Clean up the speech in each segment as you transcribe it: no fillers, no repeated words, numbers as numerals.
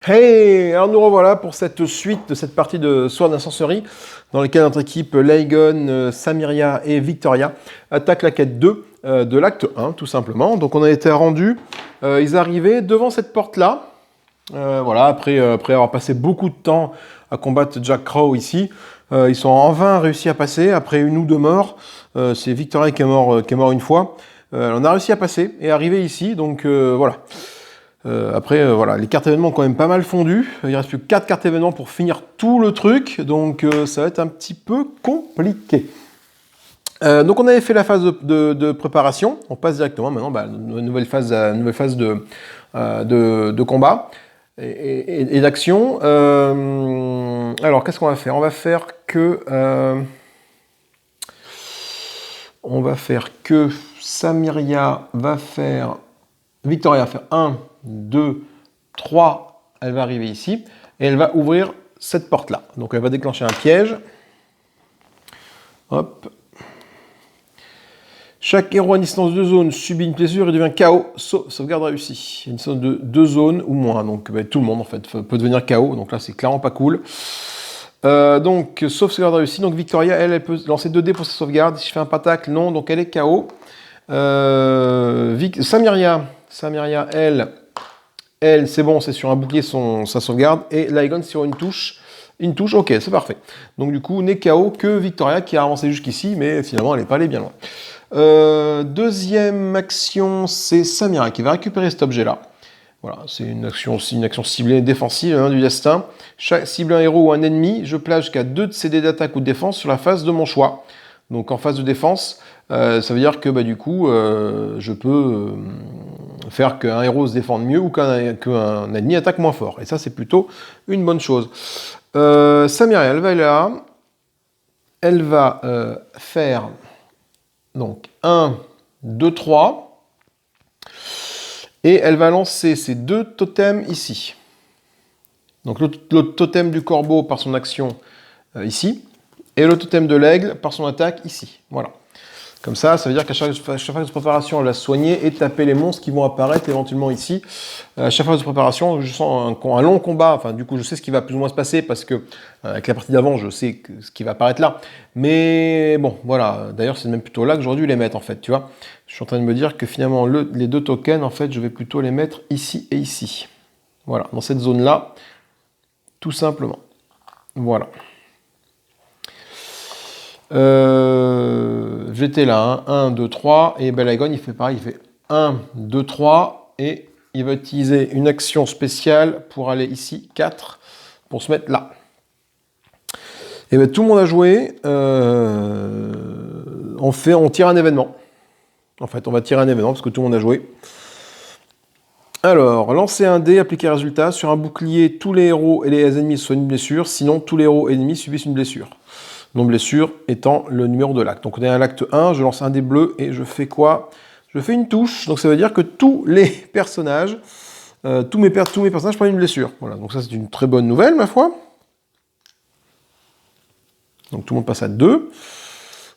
Hey! Alors nous revoilà pour cette suite de cette partie de Sword and Sorcery dans laquelle notre équipe Leigon, Samiria et Victoria attaque la quête 2 de l'acte 1 tout simplement. Donc on a été rendu, ils arrivaient devant cette porte-là. Voilà, après avoir passé beaucoup de temps à combattre Jack Crow ici, ils sont en vain réussi à passer après une ou deux morts. C'est Victoria qui est mort une fois. On a réussi à passer et arriver ici, donc voilà. Après, voilà, les cartes événements ont quand même pas mal fondu. Il reste plus que 4 cartes événements pour finir tout le truc, donc ça va être un petit peu compliqué. Donc on avait fait la phase de préparation, on passe directement maintenant à une nouvelle phase de combat et d'action. Alors qu'est-ce qu'on va faire? On va faire que Samiria va faire... Victoria va faire 1, 2, 3, elle va arriver ici, et elle va ouvrir cette porte-là. Donc elle va déclencher un piège. Hop. Chaque héros à une distance de zone subit une blessure et devient KO, sauvegarde réussie. Il y a une distance de 2 zones ou moins, donc tout le monde en fait peut devenir KO, donc là c'est clairement pas cool. Donc sauf sauvegarde réussie, donc Victoria elle peut lancer 2 dés pour sa sauvegarde. Si je fais un patacle, non, donc elle est KO. Samiria, elle c'est bon, c'est sur un bouclier sa sauvegarde, et Leigon sur une touche, ok, c'est parfait. Donc du coup, n'est KO que Victoria qui a avancé jusqu'ici, mais finalement elle n'est pas allée bien loin. Deuxième action, c'est Samiria qui va récupérer cet objet-là. Voilà, c'est une action ciblée défensive du destin. Cible un héros ou un ennemi, je place jusqu'à 2 de ses dés d'attaque ou de défense sur la phase de mon choix. Donc en phase de défense, ça veut dire que du coup, je peux faire qu'un héros se défende mieux ou qu'un ennemi attaque moins fort. Et ça, c'est plutôt une bonne chose. Samiria, elle va là. Elle va faire donc 1, 2, 3. Et elle va lancer ses 2 totems ici. Donc le totem du corbeau par son action ici. Et le totem de l'aigle par son attaque ici. Voilà. Comme ça veut dire qu'à chaque phase de préparation, elle va soigner et taper les monstres qui vont apparaître éventuellement ici. À chaque phase de préparation, je sens un long combat. Enfin, du coup, je sais ce qui va plus ou moins se passer parce que, avec la partie d'avant, je sais ce qui va apparaître là. Mais bon, voilà. D'ailleurs, c'est même plutôt là que j'aurais dû les mettre, en fait, tu vois. Je suis en train de me dire que finalement, les 2 tokens, en fait, je vais plutôt les mettre ici et ici. Voilà, dans cette zone-là, tout simplement. Voilà. J'étais là, 1, 2, 3, et Leigon il fait pareil, il fait 1, 2, 3, et il va utiliser une action spéciale pour aller ici, 4, pour se mettre là. Et tout le monde a joué, on tire un événement. En fait, on va tirer un événement parce que tout le monde a joué. Alors, lancer un dé, appliquer résultat. Sur un bouclier, tous les héros et les ennemis soignent une blessure, sinon tous les héros et ennemis subissent une blessure. Non-blessure étant le numéro de l'acte. Donc on est à l'acte 1, je lance un dé bleu et je fais quoi? Je fais une touche, donc ça veut dire que tous les personnages, tous mes personnages prennent une blessure. Voilà, donc ça c'est une très bonne nouvelle, ma foi. Donc tout le monde passe à 2.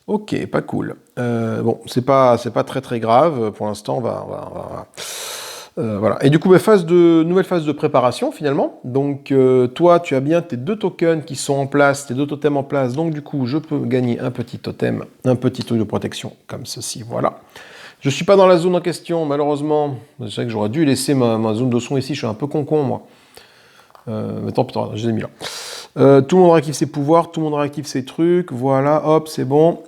Ok, pas cool. Bon, c'est pas très très grave, pour l'instant, on va voilà. Et du coup, nouvelle phase de préparation finalement. Donc toi, tu as bien tes 2 tokens qui sont en place, tes 2 totems en place. Donc du coup, je peux gagner un petit totem, un petit truc de protection comme ceci. Voilà. Je suis pas dans la zone en question, malheureusement. Je sais que j'aurais dû laisser ma zone de son ici. Je suis un peu con moi. Mais tant pis, je les ai mis là. Tout le monde réactive ses pouvoirs, tout le monde réactive ses trucs. Voilà, hop, c'est bon.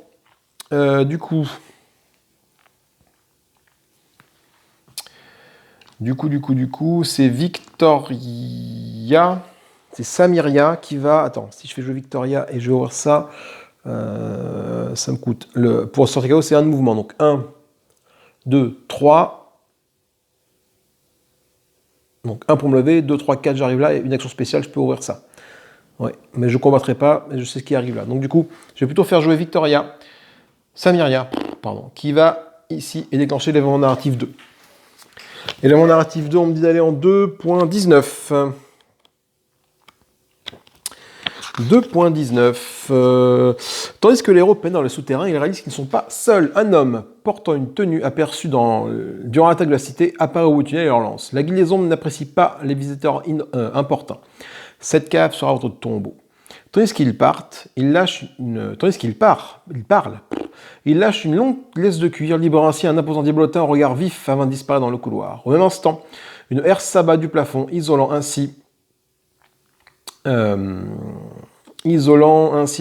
Du coup, c'est Victoria, c'est Samiria qui va... Attends, si je fais jouer Victoria et je vais ouvrir ça, ça me coûte... Pour sortir KO, c'est un mouvement. Donc 1, 2, 3. Donc 1 pour me lever, 2, 3, 4, j'arrive là, et une action spéciale, je peux ouvrir ça. Ouais, mais je ne combattrai pas, mais je sais ce qui arrive là. Donc du coup, je vais plutôt faire jouer Samiria, qui va ici et déclencher l'événement narratif 2. Et l'événement narratif 2, on me dit d'aller en 2.19. 2.19. Tandis que les héros peinent dans le souterrain, ils réalisent qu'ils ne sont pas seuls. Un homme portant une tenue aperçue durant l'attaque de la cité apparaît au bout du tunnel et leur lance. La guilde des ombres n'apprécie pas les visiteurs importants. Cette cave sera votre tombeau. Tandis qu'il parle, il lâche une longue laisse de cuir, libérant ainsi un imposant diablotin au regard vif avant de disparaître dans le couloir. Au même instant, une herse s'abat du plafond, isolant ainsi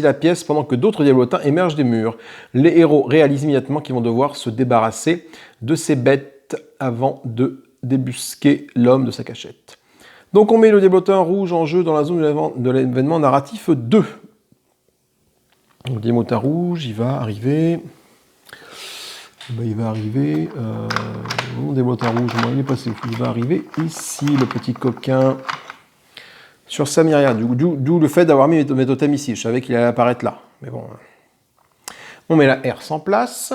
la pièce pendant que d'autres diablotins émergent des murs. Les héros réalisent immédiatement qu'ils vont devoir se débarrasser de ces bêtes avant de débusquer l'homme de sa cachette. Donc on met le diablotin rouge en jeu dans la zone de l'événement narratif 2. Donc le diablotin rouge, il va arriver... Mon diablotin rouge, il est passé. Il va arriver ici, le petit coquin, sur Samiria. D'où le fait d'avoir mis mes totems ici. Je savais qu'il allait apparaître là. Mais bon. On met la herse en place.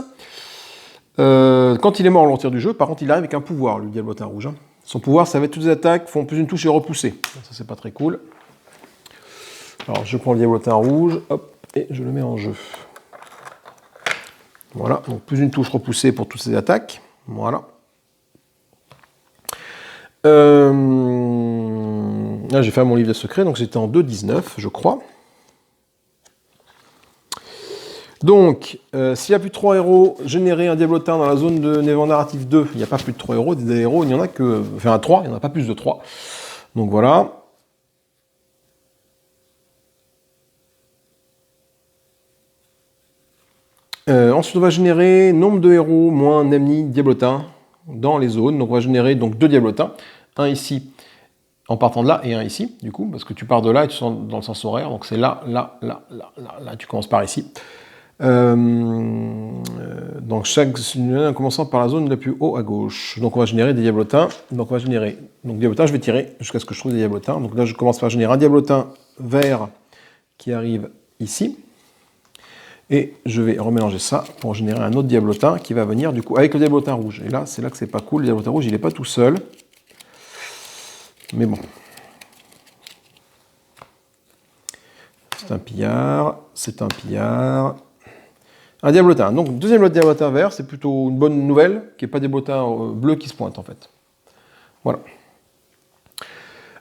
Quand il est mort, on le retire du jeu. Par contre, il arrive avec un pouvoir, le diablotin rouge. Son pouvoir, ça va être toutes les attaques, font plus une touche et repousser. Ça, c'est pas très cool. Alors, je prends le diablotin rouge, hop, et je le mets en jeu. Voilà, donc plus une touche repoussée pour toutes ces attaques. Voilà. Là, j'ai fait mon livre de secrets, donc c'était en 2.19, je crois. Donc, s'il y a plus de 3 héros, générer un diablotin dans la zone de Névan Narrative 2. Il n'y a pas plus de 3 héros, des héros, il n'y en a que... Enfin, 3, il n'y en a pas plus de 3. Donc voilà. Ensuite, on va générer nombre de héros moins Nemni diablotin dans les zones. Donc on va générer donc 2 diablotins. Un ici, en partant de là, et un ici, du coup, parce que tu pars de là et tu sens dans le sens horaire. Donc c'est là, tu commences par ici. Donc en commençant par la zone la plus haut à gauche. Donc on va générer des diablotins. Donc diablotin, je vais tirer jusqu'à ce que je trouve des diablotins. Donc là, je commence par générer un diablotin vert qui arrive ici. Et je vais remélanger ça pour générer un autre diablotin qui va venir du coup avec le diablotin rouge. Et là, c'est là que c'est pas cool. Le diablotin rouge, il n'est pas tout seul. Mais bon. C'est un pillard. Un diablotin. Donc, deuxième diablotin vert, c'est plutôt une bonne nouvelle, qui n'est pas diablotin bleu qui se pointe en fait. Voilà.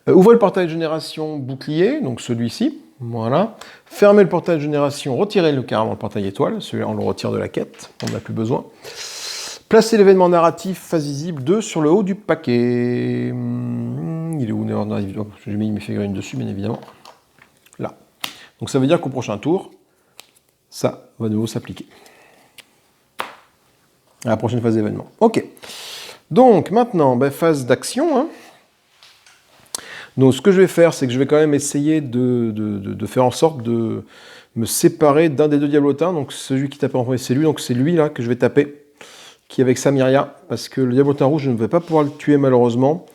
Ouvrez le portail de génération bouclier, donc celui-ci. Voilà. Fermez le portail de génération, retirez carrément le portail étoile, celui-là on le retire de la quête, on n'a plus besoin. Placez l'événement narratif phase visible 2 sur le haut du paquet. Il est où? J'ai mis mes figurines dessus, bien évidemment. Là. Donc ça veut dire qu'au prochain tour, ça va de nouveau s'appliquer. À la prochaine phase d'événement. Ok. Donc maintenant, phase d'action. Hein. Donc ce que je vais faire, c'est que je vais quand même essayer de faire en sorte de me séparer d'un des 2 diablotins. Donc celui qui tape en premier, c'est lui. Donc c'est lui là que je vais taper, qui est avec Samiria. Parce que le diablotin rouge, je ne vais pas pouvoir le tuer malheureusement.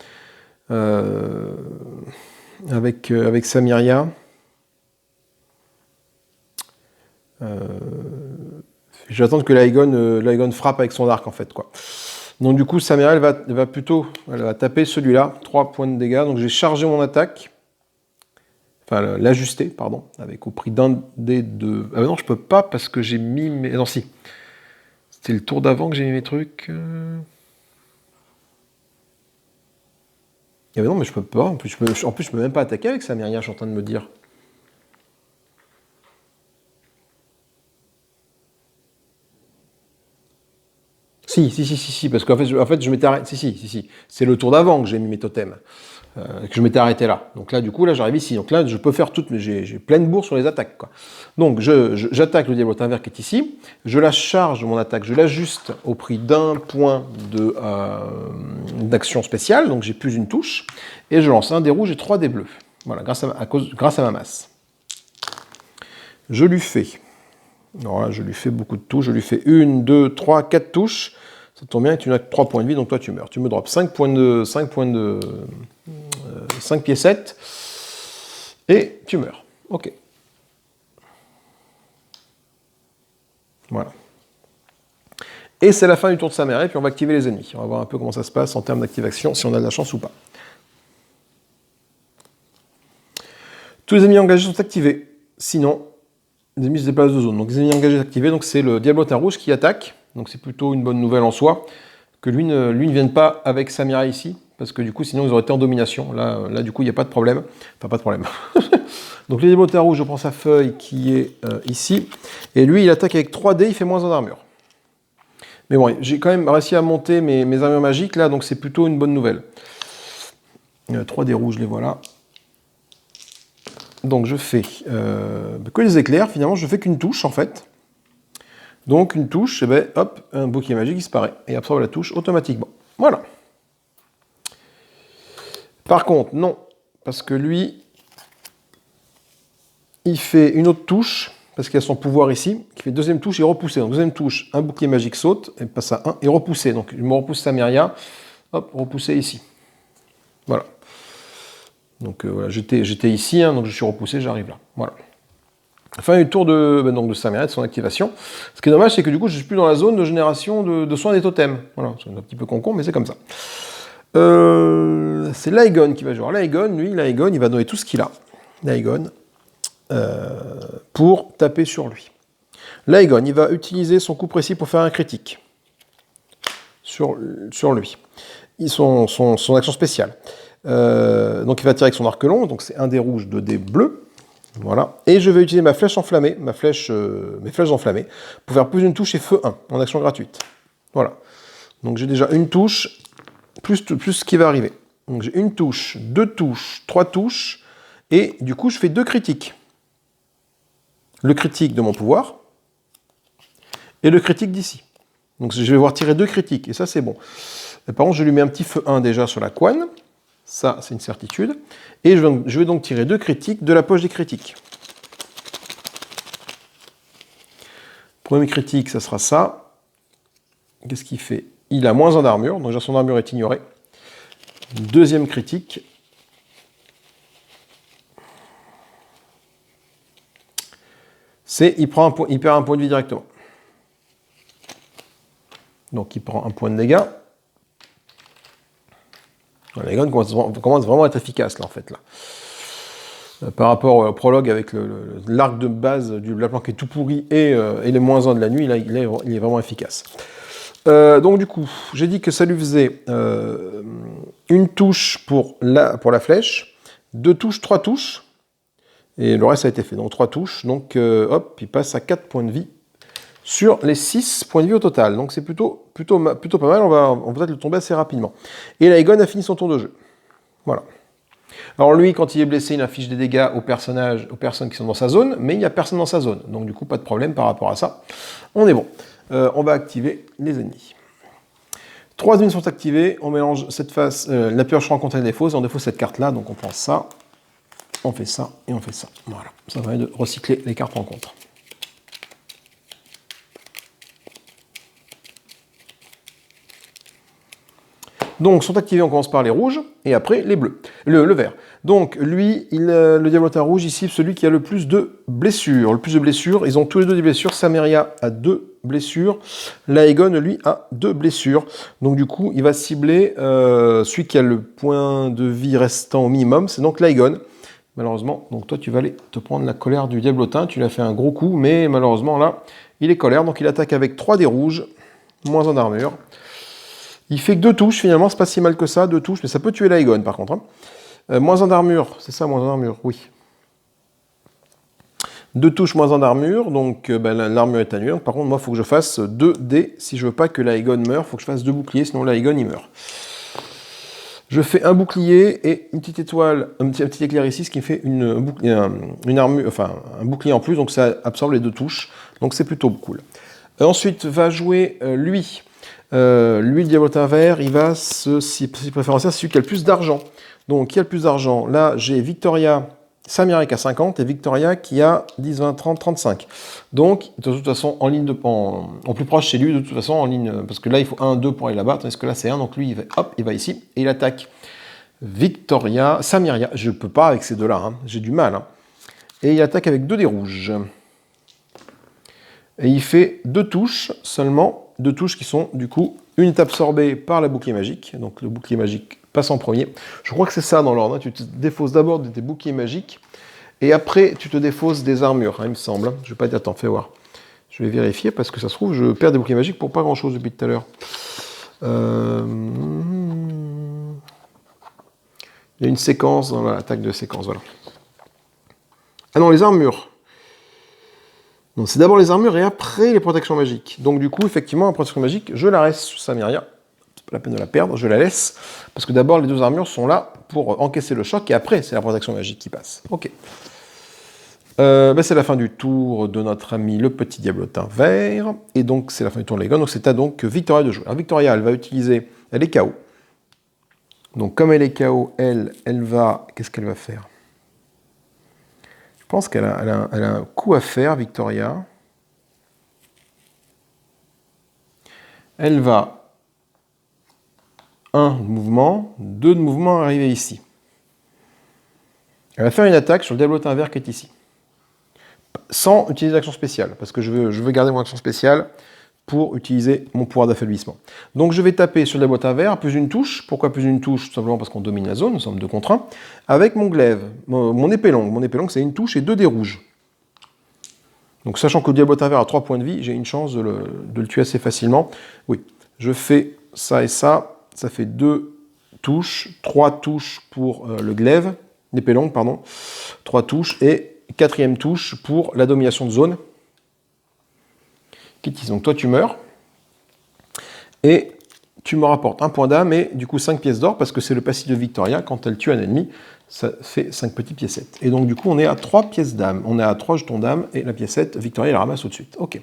Avec Samiria. Je vais attendre que l'Aegon frappe avec son arc en fait, quoi. Donc du coup, Samiria, elle va taper celui-là, 3 points de dégâts. Donc j'ai chargé mon attaque, enfin l'ajuster, pardon, avec au prix d'un des 2. Ah non, je peux pas parce que j'ai mis mes... Non, si. C'était le tour d'avant que j'ai mis mes trucs. Ah non, mais je peux pas. En plus, je peux même pas attaquer avec Samiria, je suis en train de me dire. Si, parce qu'en fait, je m'étais arrêté. Si. C'est le tour d'avant que j'ai mis mes totems. Que je m'étais arrêté là. Donc là, du coup, là, j'arrive ici. Donc là, je peux faire toutes, mais j'ai pleine bourre sur les attaques, quoi. Donc, j'attaque le diablotin vert qui est ici. Je la charge, mon attaque. Je l'ajuste au prix d'un point d'action spéciale. Donc, j'ai plus une touche. Et je lance un des rouges et 3 des bleus. Voilà, grâce à ma masse. Je lui fais... Alors là, je lui fais beaucoup de touches. Je lui fais 1, 2, 3, 4 touches. Ça tombe bien que tu n'as que 3 points de vie, donc toi tu meurs. Tu me drops 5 pieds 7 et tu meurs. Ok. Voilà. Et c'est la fin du tour de Samiria, et puis on va activer les ennemis. On va voir un peu comment ça se passe en termes d'activation, si on a de la chance ou pas. Tous les ennemis engagés sont activés. sinon, les ennemis se déplacent de zone. Donc les ennemis engagés activés, donc c'est le Diablotin rouge qui attaque. Donc c'est plutôt une bonne nouvelle en soi, que lui ne vienne pas avec Samira ici, parce que du coup, sinon ils auraient été en domination. Là du coup, il n'y a pas de problème. Enfin, pas de problème. Donc le Diablotin rouge, je prends sa feuille qui est ici. Et lui, il attaque avec 3D, il fait moins en armure. Mais bon, j'ai quand même réussi à monter mes armures magiques là, donc c'est plutôt une bonne nouvelle. 3D rouges, les voilà. Donc je fais que les éclairs, finalement je fais qu'une touche en fait. Donc une touche, et ben hop, un bouclier magique disparaît et absorbe la touche automatiquement. Voilà. Par contre, non, parce que lui, il fait une autre touche, parce qu'il a son pouvoir ici, qui fait deuxième touche et repousser. Donc deuxième touche, un bouclier magique saute, et passe à 1 et repousser. Donc je me repousse Samiria, hop, repousser ici. Voilà. Donc voilà, j'étais ici, hein, donc je suis repoussé, j'arrive là. Voilà. Fin du tour de Samiria, de son activation. Ce qui est dommage, c'est que du coup, je ne suis plus dans la zone de génération de soins des totems. Voilà, c'est un petit peu con, mais c'est comme ça. C'est Laegon qui va jouer. Laegon, il va donner tout ce qu'il a. Laegon, pour taper sur lui. Laegon, il va utiliser son coup précis pour faire un critique sur lui. Son action spéciale. Donc il va tirer avec son arc long, donc c'est un dé rouge, 2 dés bleus. Voilà. Et je vais utiliser ma flèche enflammée, mes flèches enflammées, pour faire plus d'une touche et feu 1, en action gratuite. Voilà. Donc j'ai déjà une touche, plus ce qui va arriver. Donc j'ai une touche, 2 touches, 3 touches, et du coup je fais 2 critiques. Le critique de mon pouvoir, et le critique d'ici. Donc je vais voir tirer 2 critiques, et ça c'est bon. Par contre, je lui mets un petit feu 1 déjà sur la couenne. Ça, c'est une certitude. Et je vais donc tirer 2 critiques de la poche des critiques. Premier critique, ça sera ça. Qu'est-ce qu'il fait? Il a moins en armure, donc déjà son armure est ignorée. Deuxième critique. Il perd un point de vie directement. Donc il prend un point de dégâts. Laegon commence vraiment à être efficace là en fait là. Par rapport au prologue avec l'arc de base du la planque est tout pourri et les moins 1 de la nuit, là il est vraiment efficace. Donc du coup, j'ai dit que ça lui faisait une touche pour la flèche, 2 touches, 3 touches, et le reste a été fait. Donc 3 touches, donc hop, il passe à 4 points de vie sur les 6 points de vie au total. Donc c'est plutôt pas mal, on va peut-être le tomber assez rapidement. Et Laegon a fini son tour de jeu. Voilà. Alors lui, quand il est blessé, il affiche des dégâts aux personnes qui sont dans sa zone, mais il n'y a personne dans sa zone. Donc du coup, pas de problème par rapport à ça. On est bon. On va activer les ennemis. 3 ennemis sont activés, on mélange cette face, la pioche rencontre des fausses, on défausse cette carte-là, donc on prend ça, on fait ça et on fait ça. Voilà, ça permet de recycler les cartes rencontres. Donc, sont activés, on commence par les rouges, et après les bleus, le vert. Donc, lui, le Diablotin rouge, ici, celui qui a le plus de blessures. Le plus de blessures, ils ont tous les deux des blessures. Samiria a 2 blessures. Laegon, lui, a 2 blessures. Donc, du coup, il va cibler celui qui a le point de vie restant au minimum, c'est donc Laegon. Malheureusement, donc toi, tu vas aller te prendre la colère du Diablotin. Tu lui as fait un gros coup, mais malheureusement, là, il est colère. Donc, il attaque avec 3 dés rouges, moins en armure. Il fait que 2 touches, finalement, c'est pas si mal que ça, 2 touches, mais ça peut tuer Laegon, par contre. Hein. Moins en armure, c'est ça, moins en armure, oui. 2 touches moins en armure, donc l'armure est annulée. Par contre, moi, il faut que je fasse 2 dés. Si je veux pas que Laegon meure, il faut que je fasse 2 boucliers, sinon Laegon, il meurt. Je fais un bouclier et une petite étoile, un petit éclair ici, ce qui me fait une armure, enfin un bouclier en plus, donc ça absorbe les 2 touches, donc c'est plutôt cool. Ensuite, va jouer lui. Lui, le Diablotin vert, il va si préférentiel, c'est celui qui a le plus d'argent. Donc, qui a le plus d'argent? Là, j'ai Victoria, Samiria qui a 50 et Victoria qui a 10, 20, 30, 35. Donc, de toute façon, en ligne en plus proche chez lui, de toute façon, en ligne, parce que là, il faut 1, 2 pour aller là-bas, tandis que là, c'est 1, donc lui, il va ici, et il attaque Victoria, Samiria, je ne peux pas avec ces deux-là, hein, j'ai du mal. Hein. Et il attaque avec 2 dés rouges. Et il fait 2 touches seulement, 2 touches qui sont du coup une est absorbée par la bouclier magique, donc le bouclier magique passe en premier. Je crois que c'est ça dans l'ordre, hein. Tu te défausses d'abord de tes boucliers magiques, Et après, tu te défausses des armures, hein, il me semble. Je vais pas dire, attends, fais voir. Je vais vérifier parce que ça se trouve, je perds des boucliers magiques pour pas grand chose depuis tout à l'heure. Il y a une séquence dans l'attaque de séquence, voilà. Ah non, les armures. Donc c'est d'abord les armures et après les protections magiques. Donc du coup, effectivement, la protection magique, je la reste sur Samiria. C'est pas la peine de la perdre, je la laisse. Parce que d'abord, les 2 armures sont là pour encaisser le choc et après, c'est la protection magique qui passe. Ok. C'est la fin du tour de notre ami le petit diablotin vert. Et donc, c'est la fin du tour de Laegon. Donc, c'est à donc Victoria de jouer. Alors, Victoria, elle va utiliser... Elle est KO. Donc, comme elle est KO, elle va... Qu'est-ce qu'elle va faire? Je pense qu'elle a un coup à faire, Victoria. Elle va 1 de mouvement, 2 de mouvement arriver ici. Elle va faire une attaque sur le diablotin vert qui est ici. Sans utiliser l'action spéciale, parce que je veux garder mon action spéciale pour utiliser mon pouvoir d'affaiblissement. Donc je vais taper sur le diablotin vert, plus une touche. Pourquoi plus une touche? Tout simplement parce qu'on domine la zone, nous sommes 2 contre 1. Avec mon glaive, mon épée longue. Mon épée longue, c'est une touche et 2 dés rouges. Donc sachant que le diablotin vert a 3 points de vie, j'ai une chance de le tuer assez facilement. Oui, je fais ça et ça. Ça fait 2 touches, 3 touches pour le glaive, l'épée longue, pardon. 3 touches et 4e touche pour la domination de zone. Kitty, donc toi tu meurs. Et tu me rapportes 1 point d'âme et du coup 5 pièces d'or parce que c'est le passif de Victoria. Quand elle tue un ennemi, ça fait 5 petites piécettes. Et donc du coup on est à 3 pièces d'âme. On est à 3 jetons d'âme et la piécette, Victoria la ramasse tout de suite. Ok.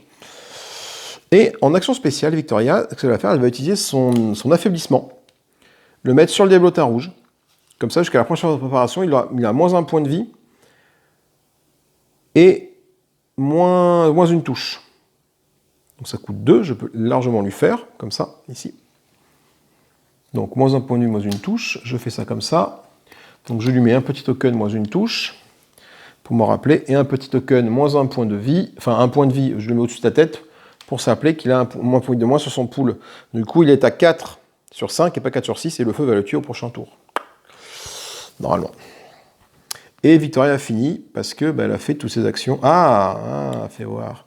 Et en action spéciale, Victoria, ce qu'elle va faire, elle va utiliser son affaiblissement. Le mettre sur le diablotin rouge. Comme ça, jusqu'à la prochaine préparation, il a moins 1 point de vie. Et moins une touche. Donc ça coûte 2, je peux largement lui faire, comme ça, ici. Donc moins 1 point de vie, moins une touche, je fais ça comme ça. Donc je lui mets un petit token, moins une touche, pour m'en rappeler, et un petit token, moins 1 point de vie, enfin 1 point de vie, je le mets au-dessus de la tête, pour s'appeler qu'il a un point de moins sur son pool. Du coup, il est à 4 sur 5 et pas 4 sur 6, et le feu va le tuer au prochain tour. Normalement. Et Victoria a fini, parce que elle a fait toutes ses actions. Fais voir.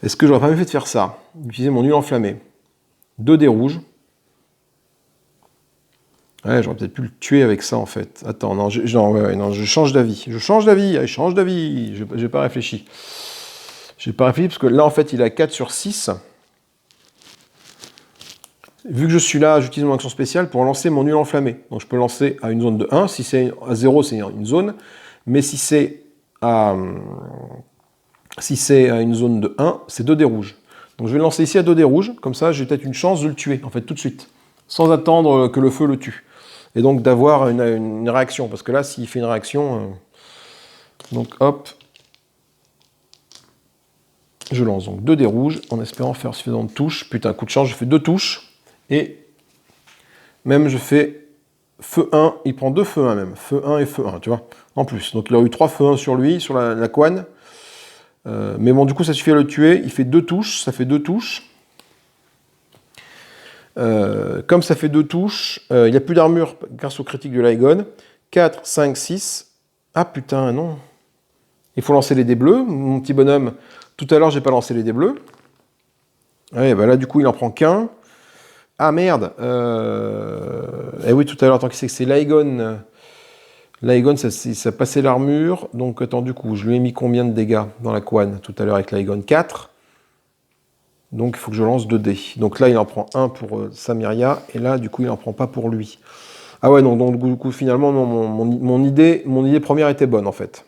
Est-ce que j'aurais pas mieux fait de faire ça? Utiliser mon nul enflammé. 2 dés rouges. Ouais, j'aurais peut-être pu le tuer avec ça, en fait. Attends, non, je change d'avis. Je change d'avis. J'ai pas réfléchi. J'ai pas réfléchi, parce que là, en fait, il a 4 sur 6. Vu que je suis là, j'utilise mon action spéciale pour lancer mon nul enflammé. Donc je peux lancer à une zone de 1. Si c'est à 0, c'est une zone. Mais si c'est à une zone de 1, c'est 2 dés rouges. Donc je vais le lancer ici à 2 dés rouges. Comme ça, j'ai peut-être une chance de le tuer, en fait, tout de suite. Sans attendre que le feu le tue. Et donc d'avoir une réaction. Parce que là, s'il fait une réaction... donc hop. Je lance donc 2 dés rouges en espérant faire suffisamment de touches. Putain, coup de chance, je fais 2 touches. Et même je fais feu 1, il prend 2 feux 1 même. Feu 1 et feu 1, tu vois, en plus. Donc il a eu 3 feux 1 sur lui, sur la couenne. Mais bon, du coup, ça suffit à le tuer. Il fait 2 touches, ça fait 2 touches. Comme ça fait 2 touches, il n'y a plus d'armure grâce au critique de Laegon. 4, 5, 6. Ah putain, non. Il faut lancer les dés bleus. Mon petit bonhomme, tout à l'heure, j'ai pas lancé les dés bleus. Ouais, bah là, du coup, il en prend qu'un. Ah merde. Eh oui, tout à l'heure, tant que c'est Laegon. Laegon, ça passait l'armure. Donc, attends, du coup, je lui ai mis combien de dégâts dans la couenne tout à l'heure avec Laegon? 4. Donc, il faut que je lance 2 dés. Donc là, il en prend 1 pour Samiria. Et là, du coup, il n'en prend pas pour lui. Ah ouais, non, donc du coup, finalement, mon idée première était bonne, en fait.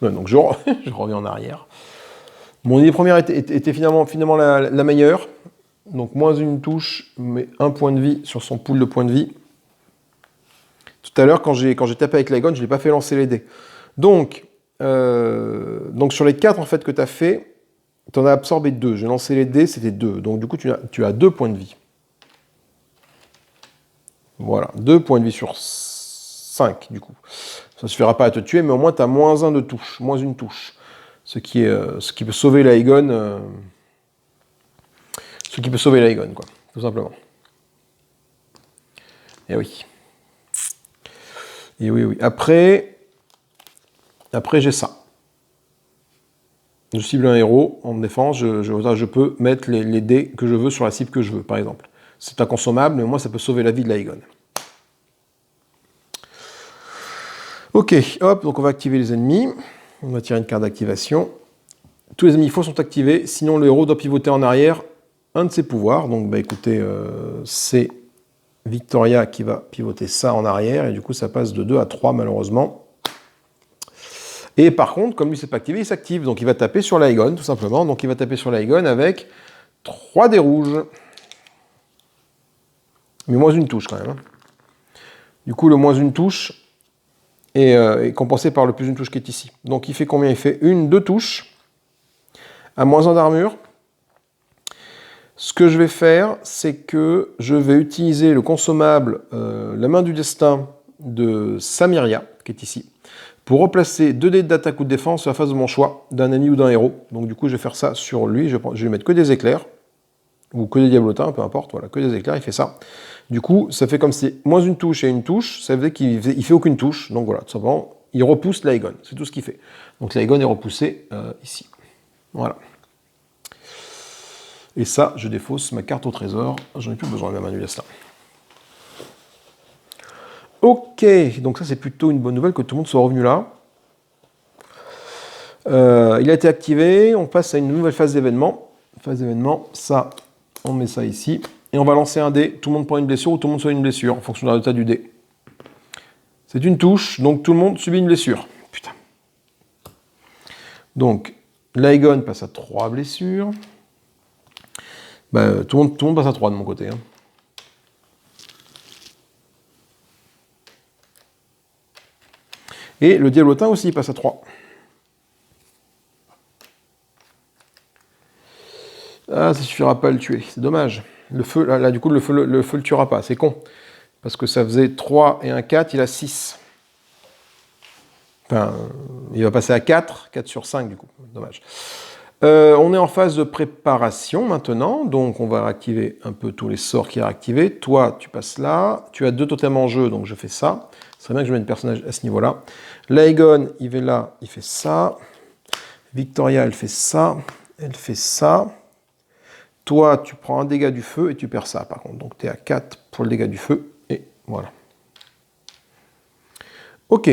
Ouais, donc, je reviens en arrière. Mon idée première était finalement la meilleure. Donc, moins une touche, mais 1 point de vie sur son pool de points de vie. Tout à l'heure, quand j'ai tapé avec Laegon, je ne l'ai pas fait lancer les dés. Donc sur les 4 en fait, que tu as fait, tu en as absorbé 2. J'ai lancé les dés, c'était 2. Donc du coup, tu as 2 points de vie. Voilà, 2 points de vie sur 5, du coup. Ça ne suffira pas à te tuer, mais au moins tu as moins 1 de touche, moins une touche. Ce qui peut sauver Laegon. Ce qui peut sauver Laegon, quoi, tout simplement. Et oui. Et oui. Après, Après, j'ai ça. Je cible un héros en défense, je peux mettre les dés que je veux sur la cible que je veux, par exemple. C'est inconsommable, mais moi, ça peut sauver la vie de l'Aegon. Ok, hop, donc on va activer les ennemis. On va tirer une carte d'activation. Tous les ennemis faux sont activés, sinon le héros doit pivoter en arrière un de ses pouvoirs. Donc, bah, écoutez, c'est Victoria qui va pivoter ça en arrière, et du coup, ça passe de 2 à 3, malheureusement. Et par contre, comme lui s'est pas activé, il s'active. Donc il va taper sur l'Aegon, tout simplement. Donc il va taper sur l'Aegon avec 3 dés rouges. Mais moins une touche quand même. Du coup, le moins une touche est compensé par le plus une touche qui est ici. Donc il fait combien? Il fait 2 touches à moins 1 d'armure. Ce que je vais faire, c'est que je vais utiliser le consommable la main du destin de Samiria, qui est ici, pour replacer 2 dés d'attaque ou de défense sur la face de mon choix, d'un ennemi ou d'un héros. Donc du coup, je vais faire ça sur lui. Je vais lui mettre que des éclairs, ou que des diablotins, peu importe, voilà, que des éclairs, il fait ça. Du coup, ça fait comme si moins une touche et une touche, ça veut dire qu'il fait aucune touche. Donc voilà, tout simplement, il repousse l'Aegon, c'est tout ce qu'il fait. Donc l'Aegon est repoussé ici. Voilà. Et ça, je défausse ma carte au trésor. J'en ai plus besoin de la main du destin. Ok, donc ça c'est plutôt une bonne nouvelle que tout le monde soit revenu là. Il a été activé, on passe à une nouvelle phase d'événement. Phase d'événement, ça, on met ça ici. Et on va lancer un dé, tout le monde prend une blessure ou tout le monde soit une blessure, en fonction du résultat du dé. C'est une touche, donc tout le monde subit une blessure. Putain. Donc, l'Aegon passe à 3 blessures. Bah, tout le monde passe à 3 de mon côté. Hein. Et le diablotin aussi passe à 3. Ah, ça suffira pas à le tuer, c'est dommage. Le feu, là du coup, le feu le tuera pas, c'est con. Parce que ça faisait 3 et un 4, il a 6. Enfin, il va passer à 4, 4 sur 5 du coup, dommage. On est en phase de préparation maintenant, donc on va activer un peu tous les sorts qu'il y a activés. Toi, tu passes là, tu as 2 totems en jeu, donc je fais ça. Ce serait bien que je mette un personnage à ce niveau-là. L'Aegon, il va là, il fait ça. Victoria, elle fait ça. Elle fait ça. Toi, tu prends un dégât du feu et tu perds ça, par contre. Donc, tu es à 4 pour le dégât du feu, et voilà. Ok.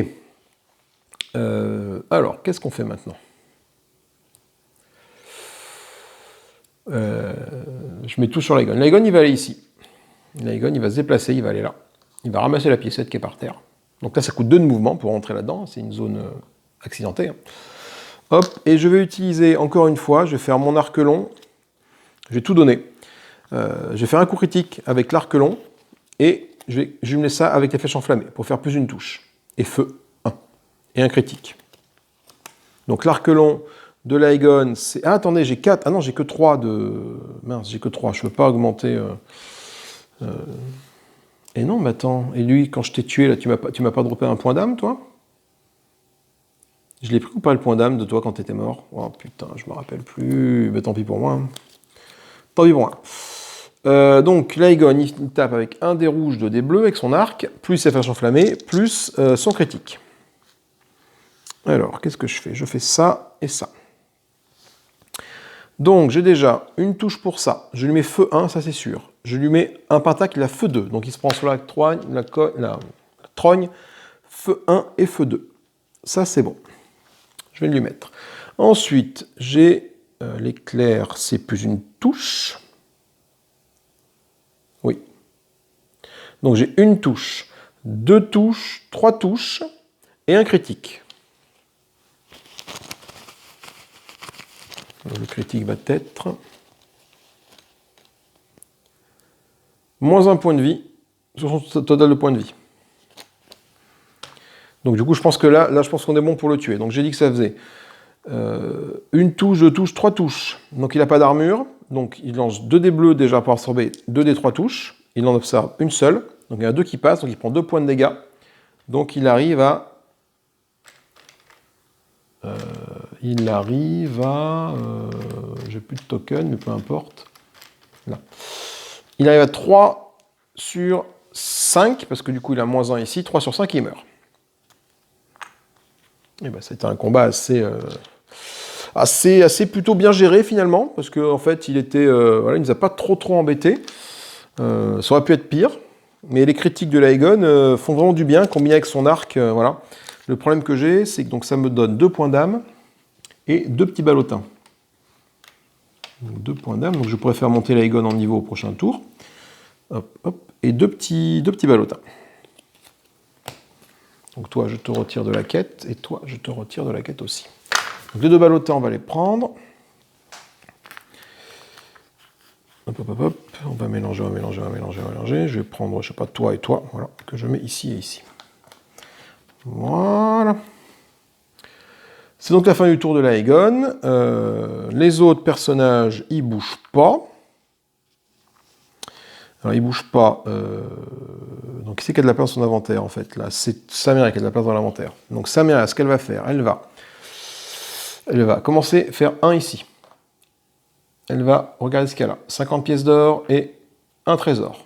Alors, qu'est-ce qu'on fait maintenant? Je mets tout sur l'Aegon. L'Aegon, il va aller ici. L'Aegon, il va se déplacer, il va aller là. Il va ramasser la piécette qui est par terre. Donc là, ça coûte 2 de mouvement pour rentrer là-dedans. C'est une zone accidentée. Hein. Hop, et je vais utiliser, encore une fois, je vais faire mon arc long. Je vais tout donner. Je vais faire un coup critique avec l'arc long, et je vais jumeler ça avec la flèche enflammée, pour faire plus une touche. Et feu, 1. Et un critique. Donc l'arc long de l'Aegon, c'est... Ah, attendez, j'ai 4. Ah non, j'ai que 3 de... Mince, j'ai que 3. Je ne peux pas augmenter... Et non, mais attends. Et lui, quand je t'ai tué, là, tu m'as pas droppé un point d'âme, toi? Je l'ai pris ou pas, le point d'âme de toi quand t'étais mort? Oh putain, je me rappelle plus. Mais tant pis pour moi. Tant pis pour moi. Donc, l'Aegon, il tape avec un dé rouge, 2 dés bleus, avec son arc, plus sa flèche enflammée, plus son critique. Alors, qu'est-ce que je fais? Je fais ça et ça. Donc, j'ai déjà une touche pour ça. Je lui mets feu 1, ça c'est sûr. Je lui mets un pentacle, il a feu 2. Donc, il se prend sur la trogne, feu 1 et feu 2. Ça, c'est bon. Je vais lui mettre. Ensuite, j'ai l'éclair, c'est plus une touche. Oui. Donc, j'ai une touche, 2 touches, 3 touches et un critique. Le critique va être moins 1 point de vie sur son total de points de vie. Donc du coup, je pense que là, je pense qu'on est bon pour le tuer. Donc j'ai dit que ça faisait une touche, 2 touches, 3 touches. Donc il n'a pas d'armure. Donc il lance 2 dés bleus déjà pour absorber 2 des 3 touches. Il en observe une seule. Donc il y en a 2 qui passent. Donc il prend 2 points de dégâts. Donc il arrive à... j'ai plus de token, mais peu importe. Là. Il arrive à 3 sur 5, parce que du coup il a moins 1 ici. 3 sur 5, il meurt. Et ben, c'était un combat assez plutôt bien géré finalement, parce qu'en fait, il nous a pas trop embêté. Ça aurait pu être pire, mais les critiques de l'Aegon font vraiment du bien, combiné avec son arc, voilà. Le problème que j'ai, c'est que donc, ça me donne 2 points d'âme et 2 petits ballotins. Donc 2 points d'âme, donc je pourrais faire monter l'Aegon en niveau au prochain tour. Hop, hop, et 2 petits ballotins. Donc toi, je te retire de la quête, et toi, je te retire de la quête aussi. Donc les 2 ballotins, on va les prendre. Hop, hop, hop, hop. On va mélanger. Je vais prendre, je sais pas, toi et toi, voilà, que je mets ici et ici. Voilà. C'est donc la fin du tour de l'Aegon. Les autres personnages, ils bougent pas. Alors, ils bougent pas. Donc, qui c'est qui a de la place dans son inventaire, en fait, là? C'est Sameria qui a de la place dans l'inventaire. Donc, Sameria, ce qu'elle va faire, elle va commencer à faire 1 ici. Elle va regarder ce qu'elle a. 50 pièces d'or et un trésor.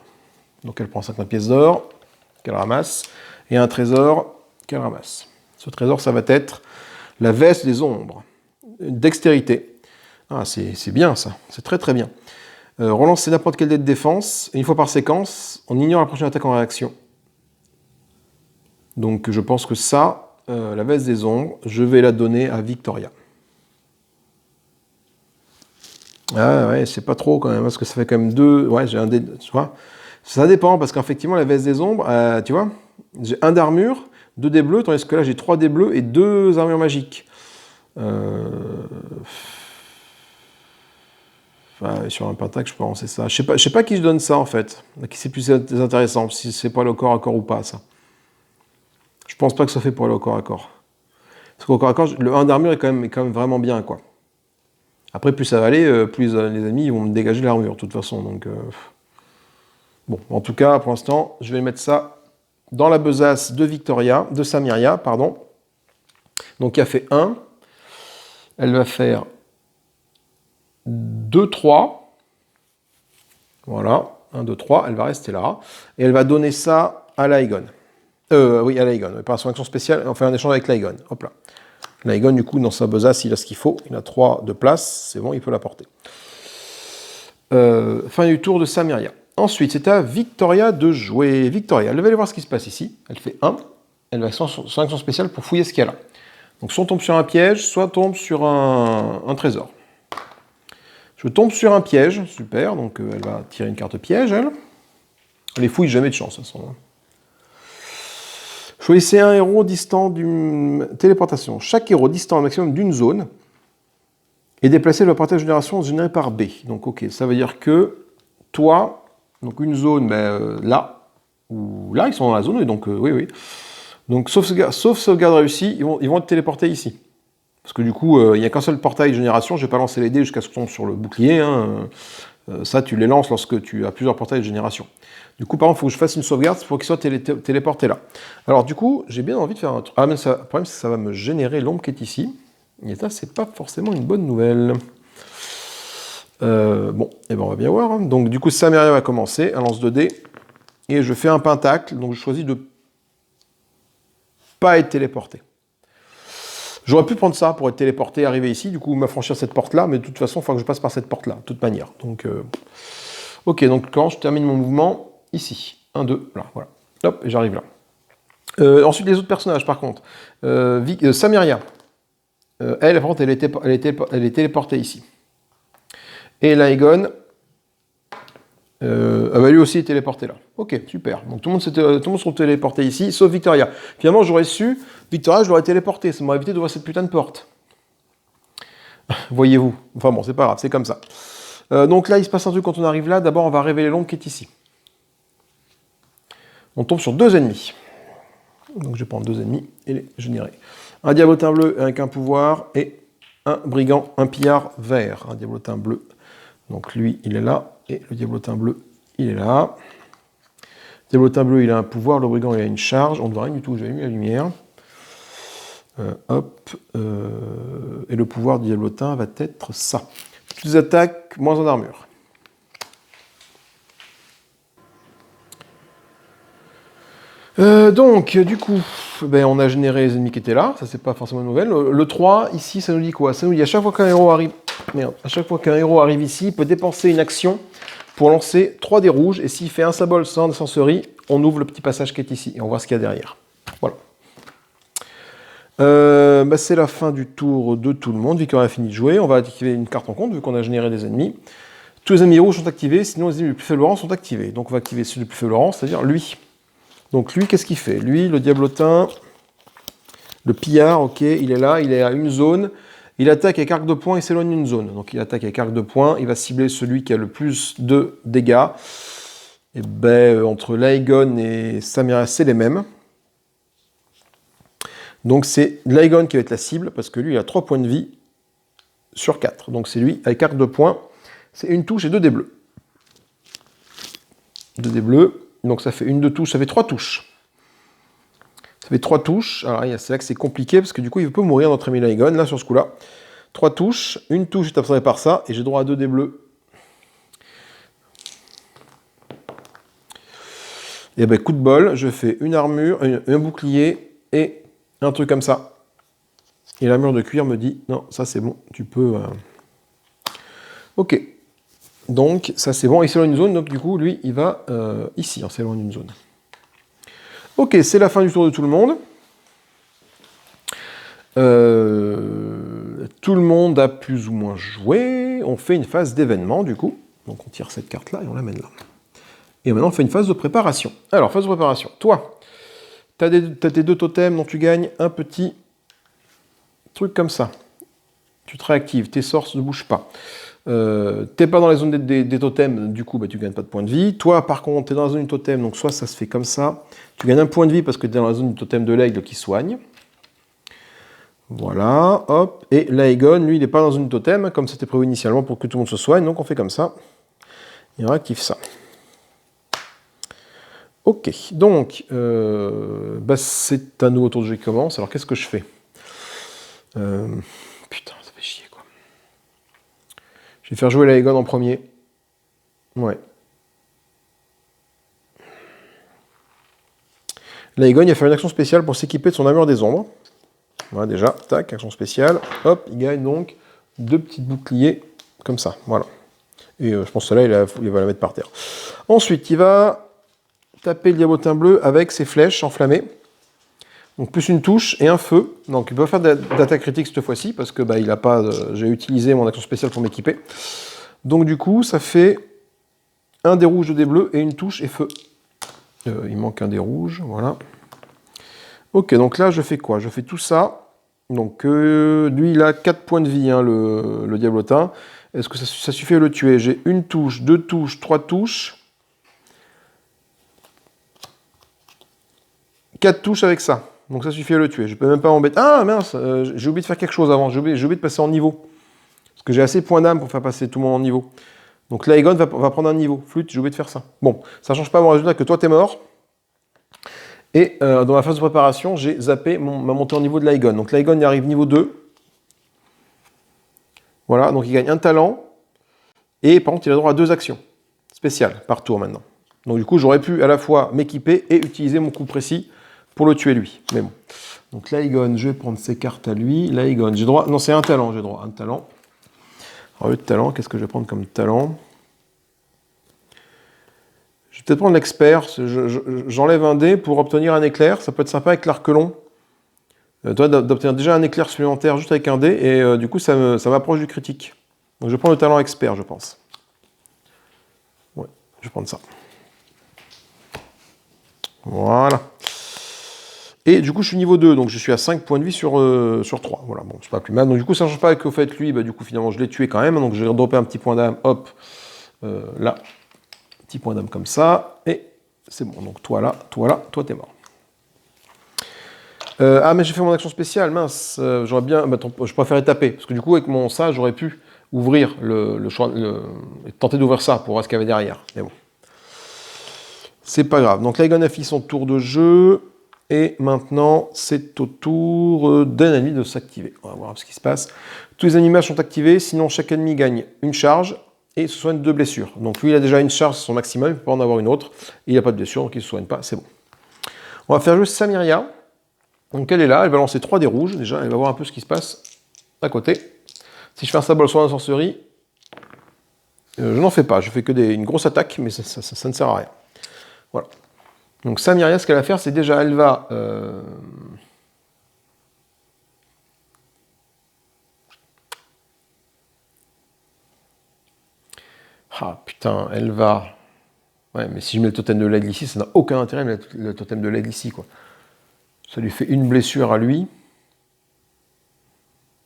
Donc, elle prend 50 pièces d'or qu'elle ramasse et un trésor qu'elle ramasse. Ce trésor, ça va être la veste des ombres. Dextérité. Ah, c'est bien, ça. C'est très, très bien. Relancer n'importe quel dé de défense, et une fois par séquence, on ignore la prochaine attaque en réaction. Donc je pense que ça, la veste des ombres, je vais la donner à Victoria. Ah ouais, c'est pas trop quand même, parce que ça fait quand même 2... Ouais, j'ai un dé... Tu vois, ça dépend, parce qu'effectivement, la veste des ombres, tu vois, j'ai 1 d'armure, 2 dés bleus, tandis que là, j'ai 3 dés bleus et 2 armures magiques. Enfin, sur un pentacle, je peux lancer ça. Je sais pas qui je donne ça, en fait. À qui c'est plus intéressant, si c'est pas le corps à corps ou pas, ça. Je pense pas que ça fait pour aller au corps à corps. Parce qu'au corps à corps, le 1 d'armure est quand même vraiment bien, quoi. Après, plus ça va aller, plus les ennemis ils vont me dégager l'armure, de toute façon. Donc, bon, en tout cas, pour l'instant, je vais mettre ça dans la besace de Sameria, pardon. Donc, elle a fait 1. Elle va faire 2, 3. Voilà, 1, 2, 3. Elle va rester là. Et elle va donner ça à l'Aegon. Oui, à l'Aegon. Par son action spéciale, on fait un échange avec l'Aegon. Hop là. L'Aegon, du coup, dans sa besace, il a ce qu'il faut. Il a 3 de place. C'est bon, il peut la porter. Fin du tour de Sameria. Ensuite, c'est à Victoria de jouer. Victoria, elle va aller voir ce qui se passe ici. Elle fait 1. Elle va son action spéciale pour fouiller ce qu'il y a là. Donc, soit on tombe sur un piège, soit on tombe sur un trésor. Je tombe sur un piège. Super. Donc, elle va tirer une carte piège, elle. Les fouilles, jamais de chance, de toute façon. Choisissez un héros distant d'une téléportation. Chaque héros distant un maximum d'une zone est déplacé le portail de génération généré par B. Donc, ok, ça veut dire que toi, donc une zone, là, ou là, ils sont dans la zone, et donc, oui. Donc, sauf sauvegarde réussie, ils vont être téléportés ici. Parce que du coup, il n'y a qu'un seul portail de génération, je ne vais pas lancer les dés jusqu'à ce que tombe sur le bouclier. Hein. Ça, tu les lances lorsque tu as plusieurs portails de génération. Du coup, par exemple, il faut que je fasse une sauvegarde pour qu'ils soient téléportés là. Alors, du coup, j'ai bien envie de faire un truc. Ah, mais le problème, c'est que ça va me générer l'ombre qui est ici. Et ça, c'est pas forcément une bonne nouvelle. Bon, et ben on va bien voir. Hein. Donc, du coup, Sameria va commencer. Elle lance 2 dés. Et je fais un pentacle. Donc, je choisis de pas être téléporté. J'aurais pu prendre ça pour être téléporté, arriver ici, du coup m'affranchir cette porte-là, mais de toute façon, il faut que je passe par cette porte-là, de toute manière. Donc, ok, donc quand je termine mon mouvement, ici, 1, 2, là, voilà. Hop, et j'arrive là. Ensuite, les autres personnages, par contre. Sameria, elle, par contre, elle est téléportée ici. Et l'Aegon, va lui aussi téléporter là. Ok, super. Donc tout le monde sont téléportés ici, sauf Victoria. Finalement, j'aurais su, Victoria, je l'aurais téléporté. Ça m'aurait évité d'ouvrir cette putain de porte. Voyez-vous. Enfin bon, c'est pas grave, c'est comme ça. Donc là, il se passe un truc quand on arrive là. D'abord, on va révéler l'ombre qui est ici. On tombe sur 2 ennemis. Donc je vais prendre 2 ennemis et les générer. Un diablotin bleu avec un pouvoir et un brigand, un pillard vert. Un diablotin bleu. Donc lui, il est là. Et le diablotin bleu, il est là. Le diablotin bleu, il a un pouvoir. Le brigand, il a une charge. On ne voit rien du tout. J'ai mis la lumière. Et le pouvoir du diablotin va être ça. Plus d'attaque, moins en armure. Donc, du coup, ben, on a généré les ennemis qui étaient là, ça c'est pas forcément une nouvelle. Le 3, ici, ça nous dit quoi? Ça nous dit à chaque fois qu'un héros arrive... Merde, à chaque fois qu'un héros arrive ici, il peut dépenser une action pour lancer 3 dés rouges, et s'il fait un symbole sans descenserie, on ouvre le petit passage qui est ici, et on voit ce qu'il y a derrière. Voilà. Bah, c'est la fin du tour de tout le monde, vu qu'on a fini de jouer. On va activer une carte en compte, vu qu'on a généré des ennemis. Tous les ennemis rouges sont activés, sinon les ennemis les plus faibles rang sont activés. Donc on va activer celui le plus faible rang, c'est-à-dire lui. Donc lui, qu'est-ce qu'il fait? Lui, le diablotin, le pillard, ok, il est là, il est à une zone. Il attaque avec arc de poing et s'éloigne d'une zone. Donc il attaque avec arc de poing, il va cibler celui qui a le plus de dégâts. Et ben, entre Laegon et Samira, c'est les mêmes. Donc c'est Laegon qui va être la cible, parce que lui, il a 3 points de vie sur 4. Donc c'est lui, avec arc de poing, c'est une touche et 2 dés bleus. 2 dés bleus, donc ça fait une de touche, ça fait 3 touches. Ça fait 3 touches, alors c'est là que c'est compliqué, parce que du coup, il peut mourir notre ami Laegon, là, sur ce coup-là. 3 touches, une touche est absorbée par ça, et j'ai droit à 2 dés bleus. Et ben coup de bol, je fais une armure, un bouclier, et un truc comme ça. Et l'armure de cuir me dit, non, ça c'est bon, tu peux... Ok. Donc, ça c'est bon, il s'éloigne d'une zone, donc du coup, lui, il va ici, en s'éloigne d'une zone. Ok, c'est la fin du tour de tout le monde. Tout le monde a plus ou moins joué. On fait une phase d'événement, du coup. Donc on tire cette carte-là et on l'amène là. Et maintenant, on fait une phase de préparation. Alors, phase de préparation. Toi, tu as tes 2 totems dont tu gagnes un petit truc comme ça. Tu te réactives, tes sorts ne bougent pas. T'es pas dans la zone des totems, du coup, bah, tu gagnes pas de points de vie. Toi, par contre, tu es dans la zone du totem, donc soit ça se fait comme ça. Tu gagnes un point de vie parce que tu es dans la zone du totem de l'aigle qui soigne. Voilà, hop. Et Laegon, lui, il n'est pas dans une totem, comme c'était prévu initialement pour que tout le monde se soigne, donc on fait comme ça. Il réactive ça. Ok, donc, bah, c'est un nouveau tour de jeu qui commence. Alors, qu'est-ce que je fais? Putain, ça fait chier, quoi. Je vais faire jouer Laegon en premier. Ouais. Laegon, il va faire une action spéciale pour s'équiper de son armure des ombres. Voilà, déjà, tac, action spéciale. Hop, il gagne donc 2 petits boucliers, comme ça, voilà. Et je pense que celle-là, il va la mettre par terre. Ensuite, il va taper le diabotin bleu avec ses flèches enflammées. Donc plus une touche et un feu. Donc il peut pas faire d'attaque critique cette fois-ci, parce que bah, il a pas, j'ai utilisé mon action spéciale pour m'équiper. Donc du coup, ça fait un dé rouge, 2 dés bleus et une touche et feu. Il manque un dé rouge, voilà. Ok, donc là, je fais quoi? Je fais tout ça. Donc lui, il a 4 points de vie, hein, le diablotin. Est-ce que ça suffit à le tuer? J'ai une touche, 2 touches, 3 touches. 4 touches avec ça. Donc ça suffit à le tuer. Je peux même pas m'embêter. Ah mince, j'ai oublié de faire quelque chose avant. J'ai oublié de passer en niveau. Parce que j'ai assez de points d'âme pour faire passer tout le monde en niveau. Donc Laegon va prendre un niveau. Flûte, j'ai oublié de faire ça. Bon, ça change pas mon résultat que toi t'es mort. Et dans ma phase de préparation, j'ai zappé ma montée en niveau de Laegon. Donc Laegon y arrive niveau 2. Voilà, donc il gagne un talent. Et par contre, il a droit à 2 actions spéciales par tour maintenant. Donc du coup, j'aurais pu à la fois m'équiper et utiliser mon coup précis pour le tuer lui. Mais bon. Donc Laegon, je vais prendre ses cartes à lui. Laegon, j'ai droit... Non, c'est un talent, j'ai droit à un talent. Alors le talent, qu'est-ce que je vais prendre comme talent? Je vais peut-être prendre l'expert. J'enlève un dé pour obtenir un éclair. Ça peut être sympa avec l'arc-long. Toi, d'obtenir déjà un éclair supplémentaire juste avec un dé. Et du coup, ça m'approche du critique. Donc je prends le talent expert, je pense. Ouais, je vais prendre ça. Voilà. Et du coup, je suis niveau 2, donc je suis à 5 points de vie sur 3. Voilà, bon, c'est pas plus mal. Donc du coup, ça ne change pas qu'au fait, lui, bah, du coup, finalement, je l'ai tué quand même. Donc je vais dropper un petit point d'âme, hop, là. Petit point d'âme comme ça. Et c'est bon. Donc toi là, toi t'es mort. Ah, mais j'ai fait mon action spéciale, mince. J'aurais bien... Bah, je préférais taper. Parce que du coup, avec mon ça, j'aurais pu ouvrir tenter d'ouvrir ça pour voir ce qu'il y avait derrière. Mais bon. C'est pas grave. Donc Laegon a fait son tour de jeu. Et maintenant, c'est au tour d'un ennemi de s'activer. On va voir ce qui se passe. Tous les animages sont activés, sinon chaque ennemi gagne une charge et se soigne de 2 blessures. Donc lui, il a déjà une charge, c'est son maximum, il ne peut pas en avoir une autre. Et il n'a pas de blessure, donc il ne se soigne pas, c'est bon. On va faire jouer Samiria. Donc elle est là, elle va lancer 3 dés rouges. Déjà, elle va voir un peu ce qui se passe à côté. Si je fais un symbole sur la sorcerie, je n'en fais pas. Je fais que une grosse attaque, mais ça ne sert à rien. Voilà. Donc Samiria, ce qu'elle va faire, c'est déjà, elle va... Ah putain, elle va... Ouais, mais si je mets le totem de l'aigle ici, ça n'a aucun intérêt de mettre le totem de l'aigle ici, quoi. Ça lui fait une blessure à lui.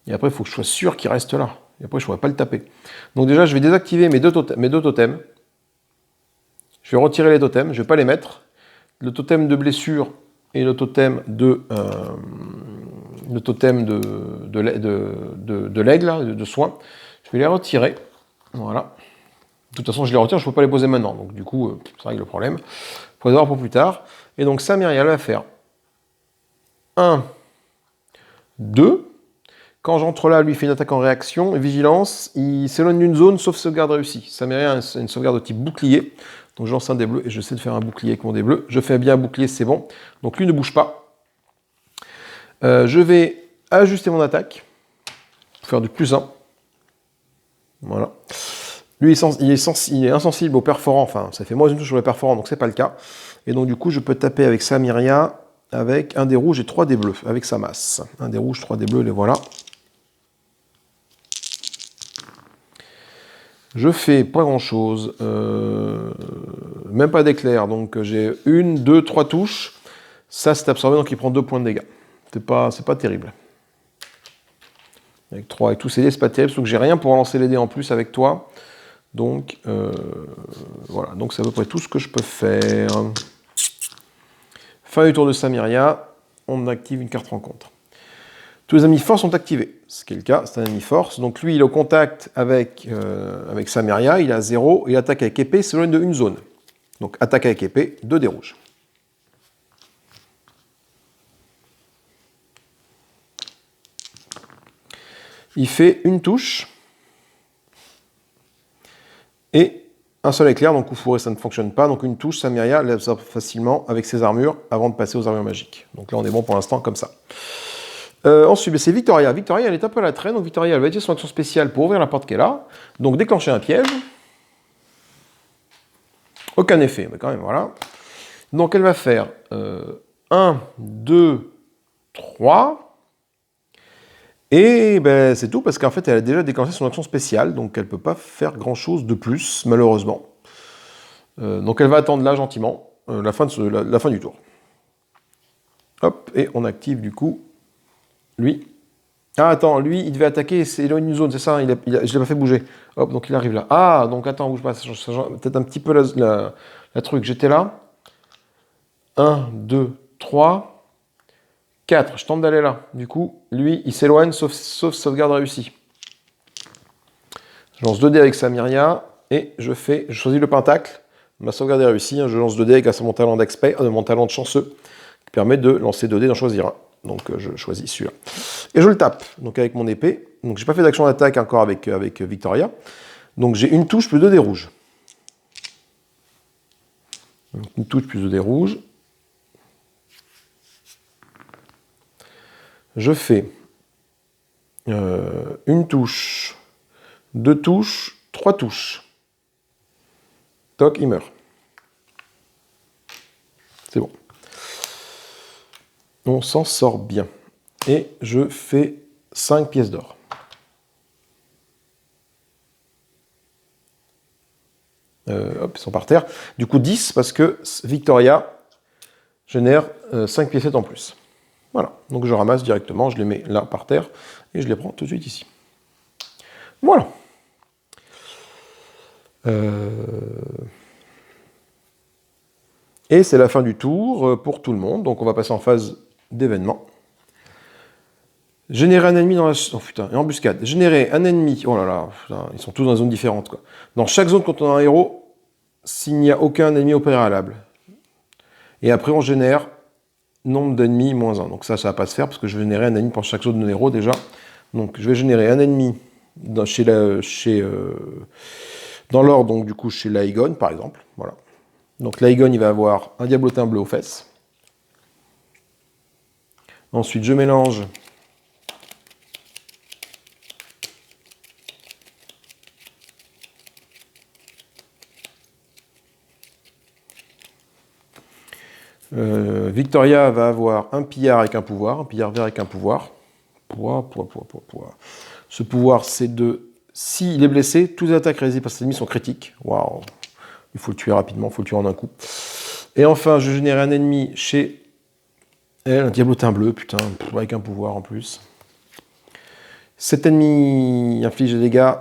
Et après, il faut que je sois sûr qu'il reste là. Et après, je ne pourrai pas le taper. Donc déjà, je vais désactiver mes deux totems. Je vais retirer les totems, je ne vais pas les mettre. Le totem de blessure et le totem de l'aigle, de soin. Je vais les retirer. Voilà. De toute façon, je les retire, je ne peux pas les poser maintenant. Donc du coup, ça règle le problème. Il faut les avoir pour plus tard. Et donc Samiria va faire 1, 2. Quand j'entre là, lui fait une attaque en réaction. Vigilance, il s'éloigne d'une zone, sauf sauvegarde réussie. Samiria a une sauvegarde de type bouclier. Donc je lance un dé bleu et je sais de faire un bouclier avec mon dé bleu. Je fais bien un bouclier, c'est bon. Donc lui ne bouge pas. Je vais ajuster mon attaque. Pour faire du +1. Voilà. Lui, il est insensible aux perforants. Enfin, ça fait moins une touche sur les perforants, donc c'est pas le cas. Et donc du coup, je peux taper avec Samiria avec un dé rouge et 3 dés bleus, avec sa masse. Un dé rouge, 3 dés bleus, les voilà. Je fais pas grand chose, même pas d'éclair, donc j'ai 1, 2, 3 touches. Ça c'est absorbé, donc il prend 2 points de dégâts. C'est pas terrible. Avec 3 et tous ces dés, c'est pas terrible, sauf que j'ai rien pour lancer les dés en plus avec toi. Donc voilà, donc c'est à peu près tout ce que je peux faire. Fin du tour de Samiria, on active une carte rencontre. Tous les amis force sont activés, ce qui est le cas, c'est un ami force. Donc lui, il est au contact avec Samiria, il a 0, il attaque avec épée, c'est loin de une zone. Donc attaque avec épée, 2 dés rouges. Il fait une touche et un seul éclair, donc coup fourré ça ne fonctionne pas. Donc une touche, Samiria l'absorbe facilement avec ses armures avant de passer aux armures magiques. Donc là on est bon pour l'instant comme ça. Ensuite, c'est Victoria. Victoria, elle est un peu à la traîne, donc Victoria, elle va utiliser son action spéciale pour ouvrir la porte qu'elle a. Donc déclencher un piège. Aucun effet, mais quand même, voilà. Donc elle va faire 1, 2, 3. Et ben, c'est tout, parce qu'en fait, elle a déjà déclenché son action spéciale, donc elle ne peut pas faire grand-chose de plus, malheureusement. Donc elle va attendre là, gentiment, la fin du tour. Hop, et on active du coup lui. Ah, attends, lui, il devait attaquer, c'est éloigné d'une zone, c'est ça, je ne l'ai pas fait bouger. Hop, donc il arrive là. Ah, donc attends, bouge pas, ça change peut-être un petit peu la truc. J'étais là. 1, 2, 3, 4. Je tente d'aller là. Du coup, lui, il s'éloigne, sauf sauvegarde réussie. Je lance 2 dés avec Samiria, et je choisis le pentacle. Ma sauvegarde est réussie, hein, je lance 2 dés avec mon talent d'expert, mon talent de chanceux, qui permet de lancer 2 dés, d'en choisir un. Donc je choisis celui-là. Et je le tape, donc avec mon épée. Donc j'ai pas fait d'action d'attaque encore avec Victoria. Donc j'ai une touche plus 2 dés rouges. Donc, une touche plus 2 dés rouges. Je fais une touche, 2 touches, 3 touches. Toc, il meurt. C'est bon. On s'en sort bien. Et je fais 5 pièces d'or. Hop, ils sont par terre. Du coup, 10, parce que Victoria génère 5 piécettes en plus. Voilà, donc je ramasse directement, je les mets là par terre, et je les prends tout de suite ici. Voilà. Et c'est la fin du tour pour tout le monde, donc on va passer en phase d'événement. Générer un ennemi dans la... Oh putain, et embuscade. Générer un ennemi... Oh là là, putain, ils sont tous dans des zones différentes, quoi. Dans chaque zone quand on a un héros, s'il n'y a aucun ennemi au préalable. Et après, on génère nombre d'ennemis moins 1. Donc ça va pas se faire, parce que je vais générer un ennemi pour chaque zone de héros, déjà. Donc je vais générer un ennemi dans l'ordre, donc du coup, chez l'Aegon, par exemple. Voilà. Donc l'Aegon, il va avoir un diablotin bleu aux fesses. Ensuite, je mélange. Victoria va avoir un pillard avec un pouvoir, un pillard vert avec un pouvoir. Ce pouvoir, c'est de... S'il est blessé, toutes les attaques réalisées par cet ennemi sont critiques. Waouh. Il faut le tuer rapidement, il faut le tuer en un coup. Et enfin, je génère un ennemi chez elle, un diablotin bleu, putain, avec un pouvoir en plus. Cet ennemi inflige des dégâts.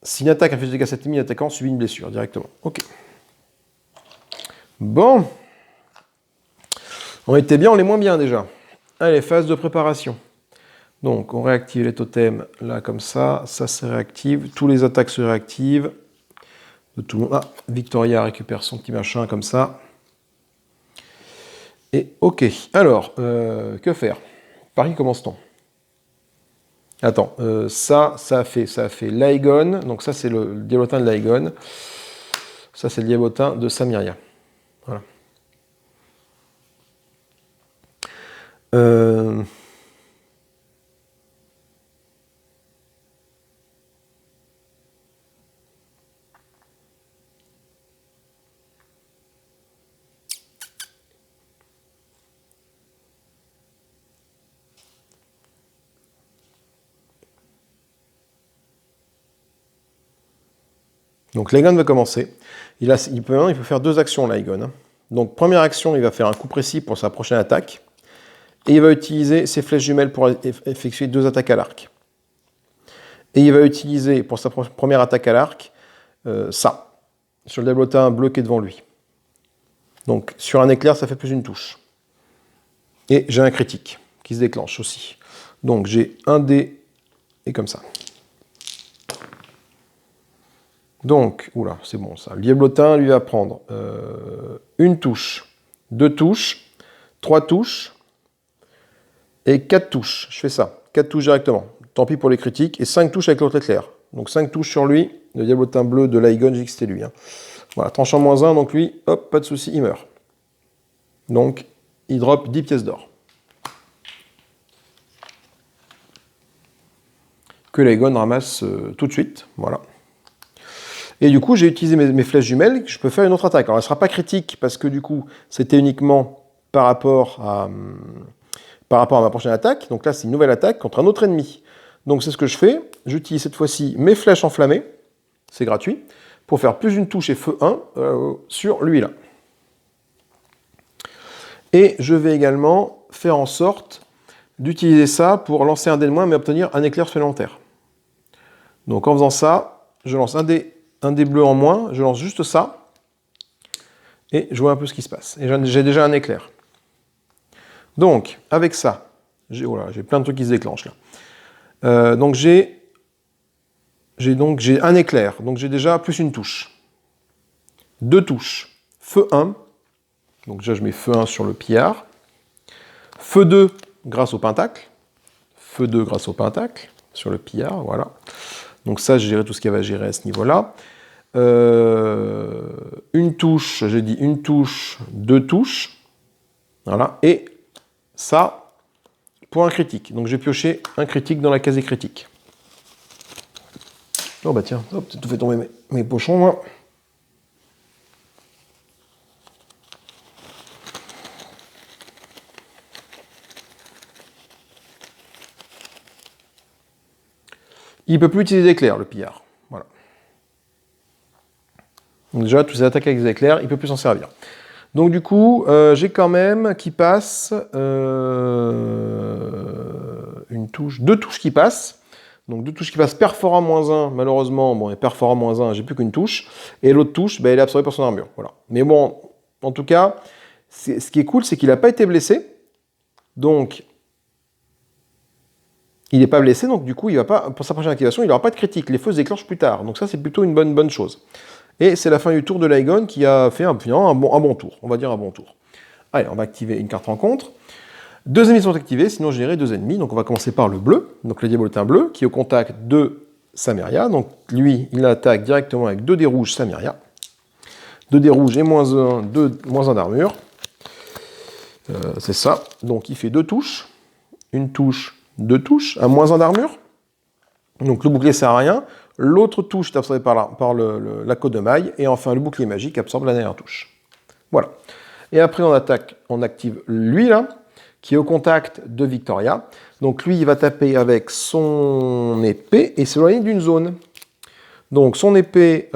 Si une attaque inflige des dégâts à cet ennemi, l'attaquant subit une blessure directement. Ok. Bon. On était bien, on est moins bien déjà. Allez, phase de préparation. Donc, on réactive les totems là comme ça. Ça se réactive. Tous les attaques se réactivent. De tout le monde. Ah, Victoria récupère son petit machin comme ça. Et ok. Alors, que faire? Par qui commence-t-on? Attends, ça a fait Laegon. Donc ça, c'est le diablotin de Laegon. Ça, c'est le diablotin de Samiria. Voilà. Donc Laegon va commencer. Il peut faire deux actions, Laegon. Hein. Donc première action, il va faire un coup précis pour sa prochaine attaque. Et il va utiliser ses flèches jumelles pour effectuer deux attaques à l'arc. Et il va utiliser pour sa première attaque à l'arc, ça, sur le diablotin bleu qui est devant lui. Donc sur un éclair, ça fait plus une touche. Et j'ai un critique qui se déclenche aussi. Donc j'ai un dé et comme ça. Donc, oula, c'est bon ça. Le diablotin lui va prendre une touche, deux touches, trois touches et quatre touches. Je fais ça. Quatre touches directement. Tant pis pour les critiques. Et 5 touches avec l'autre éclair. Donc 5 touches sur lui. Le diablotin bleu de Laegon, j'ai dit que c'était lui. Hein. Voilà, tranchant -1, donc lui, hop, pas de souci, il meurt. Donc, il drop 10 pièces d'or. Que Laegon ramasse tout de suite. Voilà. Et du coup, j'ai utilisé mes flèches jumelles. Je peux faire une autre attaque. Alors, elle ne sera pas critique parce que du coup, c'était uniquement par rapport à ma prochaine attaque. Donc là, c'est une nouvelle attaque contre un autre ennemi. Donc c'est ce que je fais. J'utilise cette fois-ci mes flèches enflammées. C'est gratuit. Pour faire plus une touche et feu 1 sur lui là. Et je vais également faire en sorte d'utiliser ça pour lancer un dé de moins mais obtenir un éclair supplémentaire. Donc en faisant ça, je lance un dé bleu en moins. Je lance juste ça. Et je vois un peu ce qui se passe. Et j'ai déjà un éclair. Donc, avec ça, j'ai plein de trucs qui se déclenchent là. Donc j'ai un éclair, donc j'ai déjà plus une touche. Deux touches. Feu 1, donc déjà je mets feu 1 sur le pillard. Feu 2 grâce au pentacle. Feu 2 grâce au pentacle sur le pillard, voilà. Donc ça, j'ai géré tout ce qu'il y avait à gérer à ce niveau-là. Une touche, j'ai dit une touche, deux touches. Voilà, et ça, pour un critique. Donc j'ai pioché un critique dans la case des critiques. Oh bah tiens, hop, j'ai tout fait tomber mes pochons, moi. Il ne peut plus utiliser d'éclairs, le pillard. Voilà. Donc déjà, tous ces attaques avec des éclairs, il ne peut plus s'en servir. Donc du coup, j'ai quand même qui passe deux touches qui passent. Donc deux touches qui passent, Perfora -1, malheureusement, bon, et Perfora -1, j'ai plus qu'une touche. Et l'autre touche, elle est absorbée par son armure. Voilà. Mais bon, en tout cas, ce qui est cool, c'est qu'il n'a pas été blessé. Donc, il n'est pas blessé, donc du coup, il va pas, pour sa prochaine activation, il n'aura pas de critique. Les feux se déclenchent plus tard. Donc ça, c'est plutôt une bonne chose. Et c'est la fin du tour de Laegon qui a fait un bon tour. On va dire un bon tour. Allez, on va activer une carte rencontre. Deux ennemis sont activés, sinon je gérerai deux ennemis. Donc on va commencer par le bleu, donc le diablotin bleu, qui est au contact de Samiria. Donc lui, il attaque directement avec 2 dés rouges Samiria. 2 dés rouges et -1 d'armure. C'est ça. Donc il fait 2 touches. une touche, deux touches, un -1 d'armure. Donc le bouclier sert à rien. L'autre touche est absorbée par la côte de maille. Et enfin, le bouclier magique absorbe la dernière touche. Voilà. Et après, on active lui, là, qui est au contact de Victoria. Donc lui, il va taper avec son épée et s'éloigner d'une zone. Donc son épée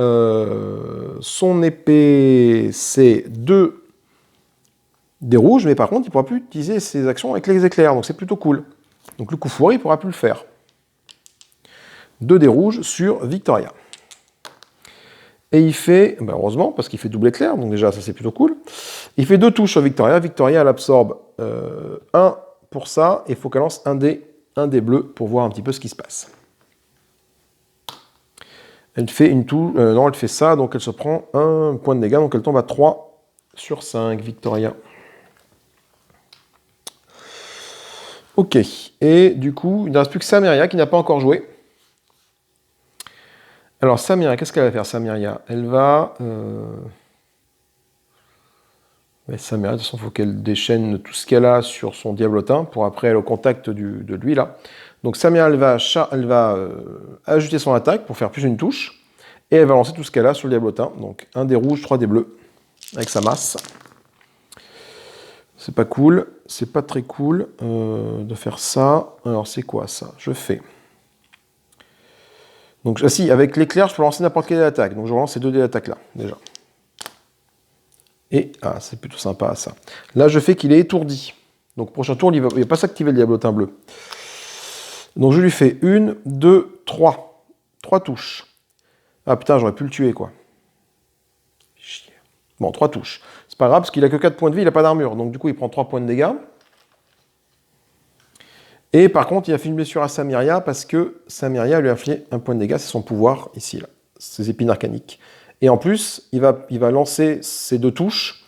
c'est 2 des rouges, mais par contre, il ne pourra plus utiliser ses actions avec les éclairs, donc c'est plutôt cool. Donc le coup fourré, il ne pourra plus le faire. 2 des rouges sur Victoria. Et il fait, ben heureusement, parce qu'il fait double éclair, donc déjà ça c'est plutôt cool. Il fait 2 touches sur Victoria. Victoria, elle absorbe 1 pour ça, et il faut qu'elle lance un dé bleu pour voir un petit peu ce qui se passe. Elle fait une touche, non, elle fait ça, donc elle se prend 1 point de dégâts, donc elle tombe à 3 sur 5, Victoria. Ok, et du coup, il ne reste plus que Samiria qui n'a pas encore joué. Alors Samiria, qu'est-ce qu'elle va faire, Samiria? Elle va... Samiria, de toute façon, il faut qu'elle déchaîne tout ce qu'elle a sur son diablotin pour après aller au contact de lui, là. Donc Samiria, elle va ajouter son attaque pour faire plus une touche, et elle va lancer tout ce qu'elle a sur le diablotin. Donc 1 des rouges, 3 des bleus, avec sa masse. C'est pas cool, c'est pas très cool de faire ça. Alors c'est quoi ça? Je fais... Donc si, avec l'éclair, je peux lancer n'importe quelle attaque. Donc je relance ces 2 dés d'attaque là, déjà. Et, c'est plutôt sympa ça. Là, je fais qu'il est étourdi. Donc prochain tour, il ne va pas s'activer le diablotin bleu. Donc je lui fais 1, 2, 3. 3 touches. Ah putain, j'aurais pu le tuer, quoi. Chier. Bon, 3 touches. C'est pas grave, parce qu'il a que 4 points de vie, il n'a pas d'armure. Donc du coup, il prend 3 points de dégâts. Et par contre, il a fait une blessure à Samiria, parce que Samiria lui a infligé 1 point de dégâts, c'est son pouvoir, ici, là. Ses épines arcaniques. Et en plus, il va lancer ses 2 touches.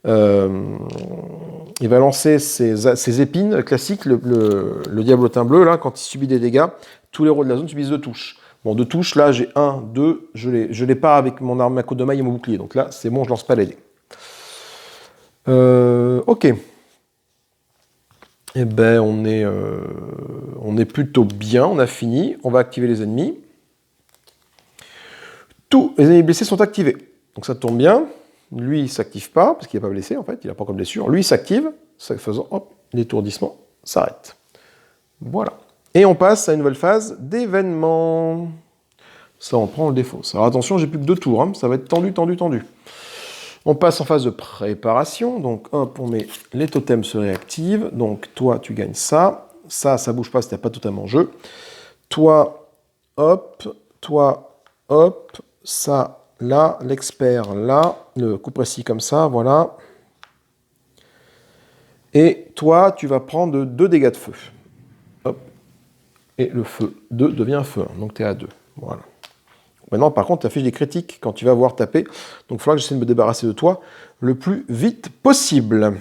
Il va lancer ses épines classiques, le diablotin bleu, là, quand il subit des dégâts, tous les héros de la zone subissent 2 touches. Bon, 2 touches, là, j'ai 1, 2, je l'ai pas avec mon arme à côte de maille et mon bouclier. Donc là, c'est bon, je lance pas les dés. Ok. Eh ben, on est plutôt bien, on a fini. On va activer les ennemis. Tous les ennemis blessés sont activés. Donc ça tombe bien. Lui, il ne s'active pas, parce qu'il n'est pas blessé, en fait. Il n'a pas encore de blessure. Lui, il s'active. Ça faisant, hop, l'étourdissement s'arrête. Voilà. Et on passe à une nouvelle phase d'événement. Ça, on prend le défausse. Alors attention, j'ai plus que 2 tours. Hein. Ça va être tendu, tendu, tendu. On passe en phase de préparation. Donc, hop, on met les totems se réactivent. Donc, toi, tu gagnes ça. Ça bouge pas si tu n'as pas totalement en jeu. Toi, hop, ça, là, l'expert, là, le coup précis comme ça, voilà. Et toi, tu vas prendre 2 dégâts de feu. Hop. Et le feu 2 devient feu 1, donc tu es à 2. Voilà. Maintenant, par contre, tu affiches des critiques quand tu vas voir taper. Donc, il faudra que j'essaie de me débarrasser de toi le plus vite possible. Alors,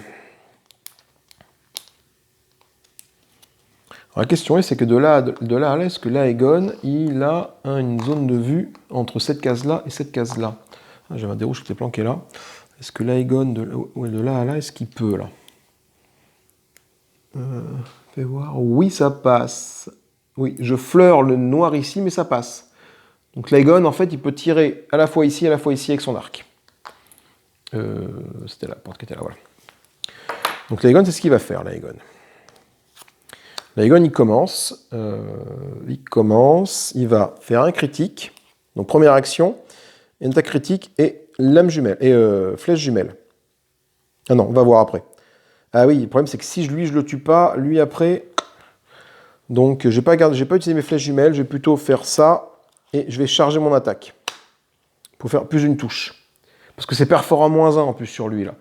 la question est, c'est que de là à là, est-ce que l'Aegon, il a une zone de vue entre cette case-là et cette case-là? J'avais un des rouges qui était planqué là. Est-ce que l'Aegon, de là à là, est-ce qu'il peut, là? Fais voir. Oui, ça passe. Oui, je fleure le noir ici, mais ça passe. Donc l'Aegon, en fait, il peut tirer à la fois ici avec son arc. C'était la porte qui était là, voilà. Donc l'Aegon, c'est ce qu'il va faire, l'Aegon. L'Aegon, il commence, il va faire un critique. Donc première action, une attaque critique et lame jumelle, et flèche jumelle. Ah non, on va voir après. Ah oui, le problème c'est que si je le tue pas, lui après... Donc j'ai pas utilisé mes flèches jumelles, je vais plutôt faire ça, et je vais charger mon attaque. Pour faire plus une touche. Parce que c'est perforant -1 en plus sur lui là.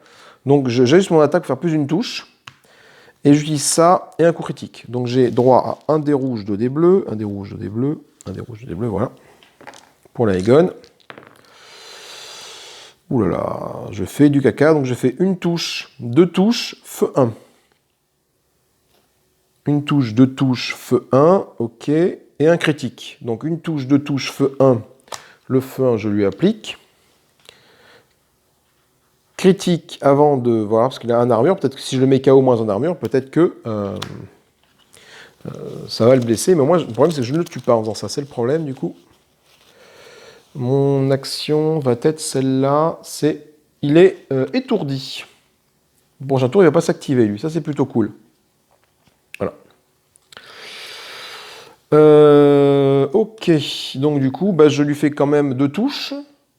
Donc j'ajuste mon attaque pour faire plus une touche. Et j'utilise ça et un coup critique. Donc j'ai droit à 1 dé rouge, 2 dés bleus, 1 dé rouge, 2 dés bleus, 1 dé rouge, 2 dés bleus, voilà. Pour l'Aegon. Ouh là là, je fais du caca, donc je fais une touche, 2 touches, feu 1. Une touche, 2 touches, feu 1, ok. Et un critique. Donc une touche, 2 touches, feu 1. Le feu 1, je lui applique. Critique avant de... Voilà, parce qu'il a un armure. Peut-être que si je le mets KO moins en armure, peut-être que Ça va le blesser, mais moi, le problème, c'est que je ne le tue pas en faisant ça. C'est le problème, du coup. Mon action va être celle-là. Il est étourdi. Le prochain tour, il va pas s'activer, lui. Ça, c'est plutôt cool. Voilà. Ok. Donc, du coup, bah, je lui fais quand même 2 touches.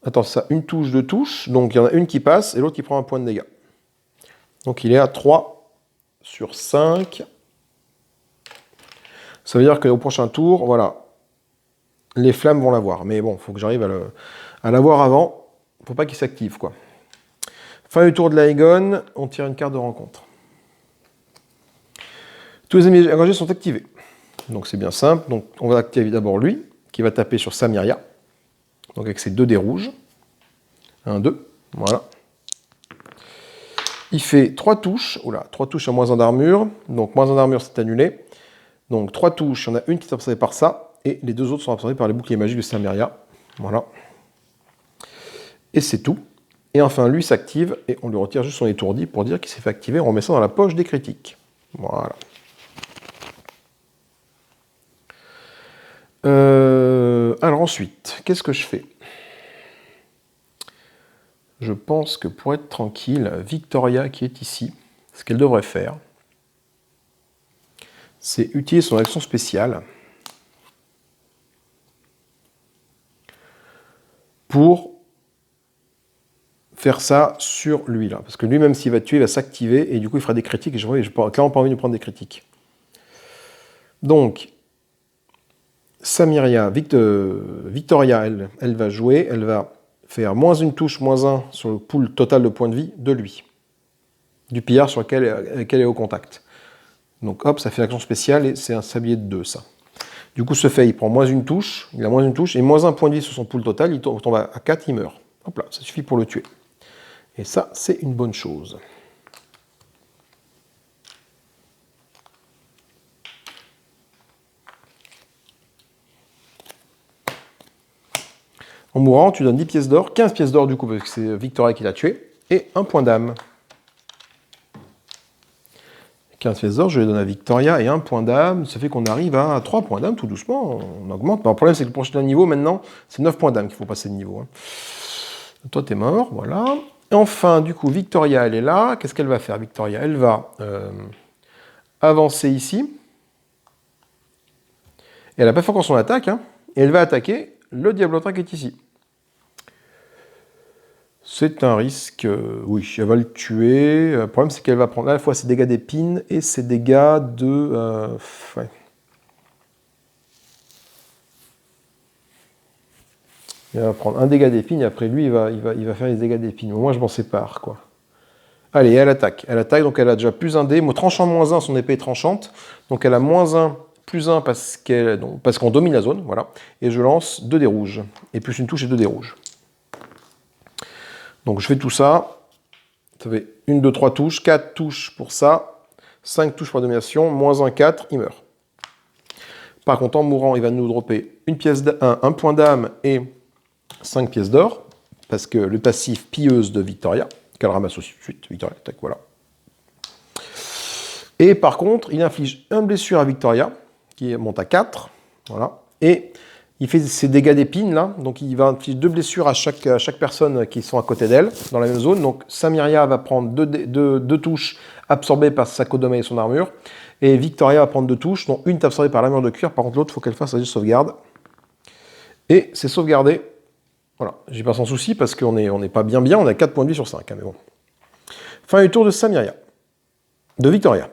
Attends, ça, une touche, 2 touches. Donc, il y en a une qui passe et l'autre qui prend un point de dégâts. Donc, il est à 3 sur 5. Ça veut dire qu'au prochain tour, voilà, les flammes vont l'avoir. Mais bon, il faut que j'arrive à l'avoir avant. Faut pas qu'il s'active, quoi. Fin du tour de l'Aegon, on tire une carte de rencontre. Tous les ennemis engagés sont activés. Donc c'est bien simple. Donc on va activer d'abord lui, qui va taper sur Samyria. Donc avec ses 2 dés rouges. 1, 2. Voilà. Il fait 3 touches. Oula, 3 touches à moins 1 d'armure. Donc moins 1 d'armure, c'est annulé. Donc 3 touches, il y en a une qui est absorbée par ça. Et les 2 autres sont absorbés par les boucliers magiques de Samyria. Voilà. Et c'est tout. Et enfin, lui s'active et on lui retire juste son étourdi pour dire qu'il s'est fait activer. On remet ça dans la poche des critiques. Voilà. Alors ensuite, qu'est-ce que je fais? Je pense que pour être tranquille, Victoria qui est ici, ce qu'elle devrait faire, c'est utiliser son action spéciale pour faire ça sur lui là. Parce que lui, même s'il va tuer, il va s'activer et du coup il fera des critiques et je n'ai clairement pas envie de prendre des critiques. Donc, Samyria, Victoria, elle va jouer, elle va faire moins une touche, moins 1 sur le pool total de points de vie de lui. Du pillard sur lequel elle est au contact. Donc hop, ça fait l'action spéciale et c'est un sablier de 2 ça. Du coup, ce fait, il prend moins une touche, il a moins une touche, et moins 1 point de vie sur son pool total, il tombe à 4, il meurt. Hop là, ça suffit pour le tuer. Et ça, c'est une bonne chose. En mourant, tu donnes 10 pièces d'or, 15 pièces d'or du coup, parce que c'est Victoria qui l'a tué, et 1 point d'âme. 15 pièces d'or, je les donne à Victoria, et 1 point d'âme, ça fait qu'on arrive à 3 points d'âme, tout doucement, on augmente. Le problème, c'est que le prochain niveau, maintenant, c'est 9 points d'âme qu'il faut passer de niveau. Toi, t'es mort, voilà. Et enfin, du coup, Victoria, elle est là. Qu'est-ce qu'elle va faire, Victoria? Elle va avancer ici. Et elle n'a pas fait encore son attaque, hein, et elle va attaquer le Diablotin qui est ici. C'est un risque, oui, elle va le tuer. Le problème, c'est qu'elle va prendre à la fois ses dégâts d'épine et ses dégâts de... ouais. Il va prendre un dégât d'épine, et après lui, il va faire les dégâts d'épine. Au moins, je m'en sépare, quoi. Allez, elle attaque. Elle attaque, donc elle a déjà plus un dé. Moi, tranchant moins 1, son épée est tranchante. Donc elle a moins 1, plus 1 parce qu'on domine la zone, voilà. Et je lance 2 dés rouges. Et plus une touche et 2 dés rouges. Donc je fais tout ça. Ça fait 1, 2, 3 touches, 4 touches pour ça, 5 touches pour la domination, moins 1, 4, il meurt. Par contre, en mourant, il va nous dropper un point d'âme et 5 pièces d'or, parce que le passif pilleuse de Victoria, qu'elle ramasse aussi tout de suite, Victoria, tac, voilà. Et par contre, il inflige une blessure à Victoria, qui monte à 4, voilà, et il fait ses dégâts d'épine, là, donc il va infliger 2 blessures à chaque personne qui sont à côté d'elle, dans la même zone. Donc Samyria va prendre 2 touches absorbées par sa Kodama et son armure, et Victoria va prendre 2 touches, dont une est absorbée par l'armure de cuir, par contre l'autre, il faut qu'elle fasse la sauvegarde. Et c'est sauvegardé. Voilà, j'y pas sans souci, parce qu'on n'est pas bien, on a 4 points de vie sur 5, hein, mais bon. Fin du tour de Samyria. De Victoria.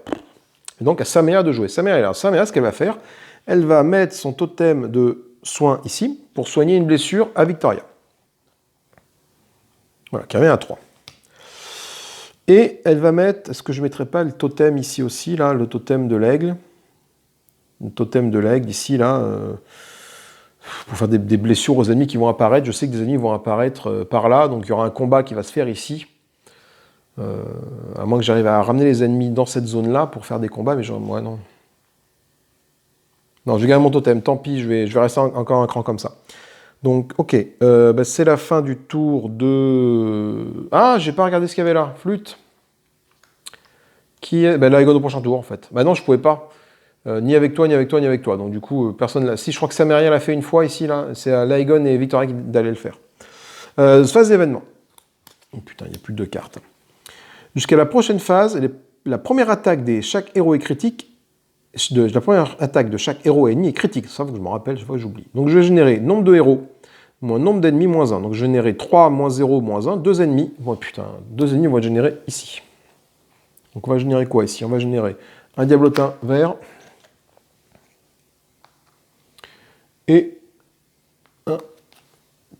Et donc à Samyria de jouer. Samyria, ce qu'elle va faire, elle va mettre son totem de soin ici pour soigner une blessure à Victoria. Voilà, qui revient à 3. Et elle va mettre, est-ce que je ne mettrai pas le totem ici aussi, là, le totem de l'aigle? Le totem de l'aigle ici, là, pour faire des blessures aux ennemis qui vont apparaître. Je sais que des ennemis vont apparaître par là, donc il y aura un combat qui va se faire ici. À moins que j'arrive à ramener les ennemis dans cette zone-là pour faire des combats, mais moi non. Non, je vais garder mon totem, tant pis, je vais rester encore un cran comme ça. Donc, ok, c'est la fin du tour de... Ah, j'ai pas regardé ce qu'il y avait là, flûte. Qui est... l'Aegon au prochain tour, en fait. Bah non, je pouvais pas. ni avec toi, ni avec toi, ni avec toi. Donc du coup, personne là. Si je crois que Sameria l'a fait une fois ici, là, c'est à Laegon et Victoria d'aller le faire. Phase d'événement. Oh putain, il n'y a plus de cartes. Jusqu'à la prochaine phase, la première attaque de chaque héros est critique. La première attaque de chaque héros et ennemi est critique. Ça, faut que je me rappelle, chaque fois que j'oublie. Donc je vais générer nombre de héros, moins nombre d'ennemis, moins 1. Donc je vais générer 3, moins 0, moins 1, 2 ennemis. Oh putain, 2 ennemis, on va générer ici. Donc on va générer quoi ici? On va générer un diablotin vert et un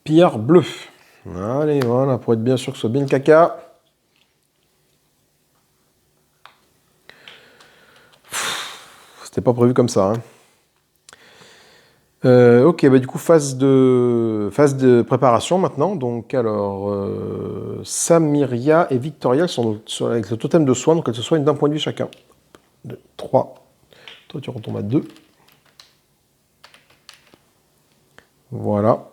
pillard bleu. Allez, voilà, pour être bien sûr que ce soit bien le caca. C'était pas prévu comme ça. Ok, bah du coup, phase de préparation maintenant. Donc, alors, Samiria et Victoria sont avec le totem de soin, donc elles se soignent d'un point de vie chacun. 2, 3. Toi, tu retombes à 2. Voilà.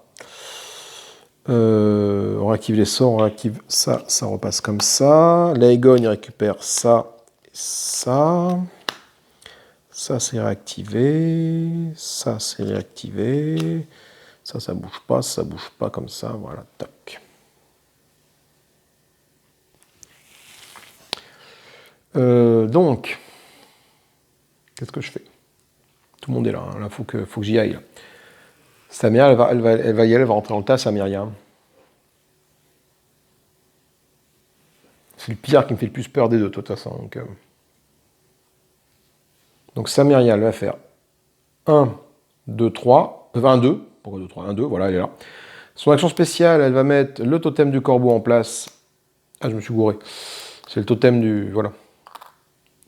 On réactive les sorts, on réactive ça, ça repasse comme ça. Laegon, il récupère ça et ça. Ça, c'est réactivé. Ça, c'est réactivé. Ça bouge pas comme ça. Voilà, tac. Donc, qu'est-ce que je fais? Tout le monde est là. Là, faut que j'y aille. Là. Samia, elle va y aller, elle va rentrer dans le tas, Samiria. C'est le pire qui me fait le plus peur des deux, de toute façon. Donc Samiria, elle va faire 1, 2, 3. 1, 2. Pourquoi 2, 3? 1, 2, voilà, elle est là. Son action spéciale, elle va mettre le totem du corbeau en place. Ah, je me suis gouré. C'est le totem du... Voilà.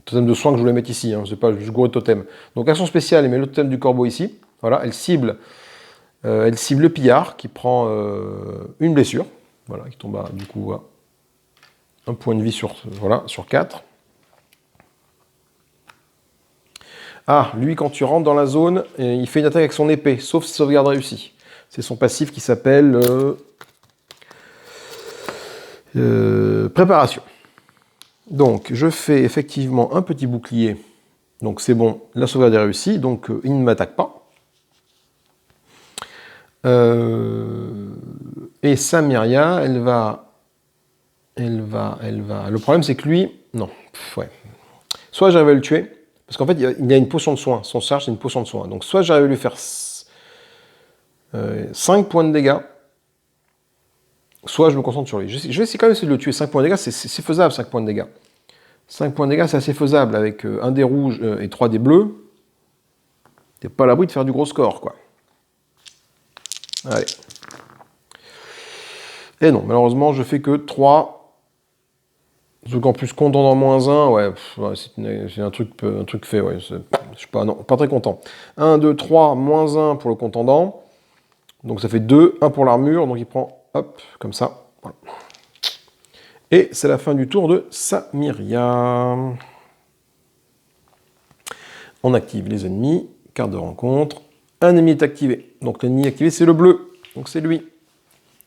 Totem de soin que je voulais mettre ici. Hein. Je sais pas, je suis gouré de totem. Donc action spéciale, elle met le totem du corbeau ici. Voilà, elle cible le pillard qui prend une blessure. Voilà, qui tombe à, du coup, à un point de vie sur 4. Ah, lui, quand tu rentres dans la zone, il fait une attaque avec son épée, sauf si sauvegarde réussie. C'est son passif qui s'appelle préparation. Donc, je fais effectivement un petit bouclier. Donc, c'est bon, la sauvegarde est réussie, donc il ne m'attaque pas. Et Samiria, elle va... Le problème, c'est que lui... Non, ouais. Soit j'arrive à le tuer, parce qu'en fait, il a une potion de soin. Son charge, c'est une potion de soin. Donc, soit j'arrive à lui faire 5 points de dégâts, soit je me concentre sur lui. Je vais essayer quand même de le tuer. 5 points de dégâts, c'est faisable, 5 points de dégâts. 5 points de dégâts, c'est assez faisable, avec un des rouges et 3 des bleus. T'es pas à l'abri de faire du gros score, quoi. Allez. Et non, malheureusement, je fais que 3. Sauf qu'en plus, contendant moins 1, ouais, c'est un truc fait, ouais. Je suis pas très content. 1, 2, 3, moins 1 pour le contendant. Donc ça fait 2, 1 pour l'armure, donc il prend, hop, comme ça. Voilà. Et c'est la fin du tour de Samiria. On active les ennemis, carte de rencontre. Un ennemi est activé. Donc l'ennemi activé, c'est le bleu. Donc c'est lui.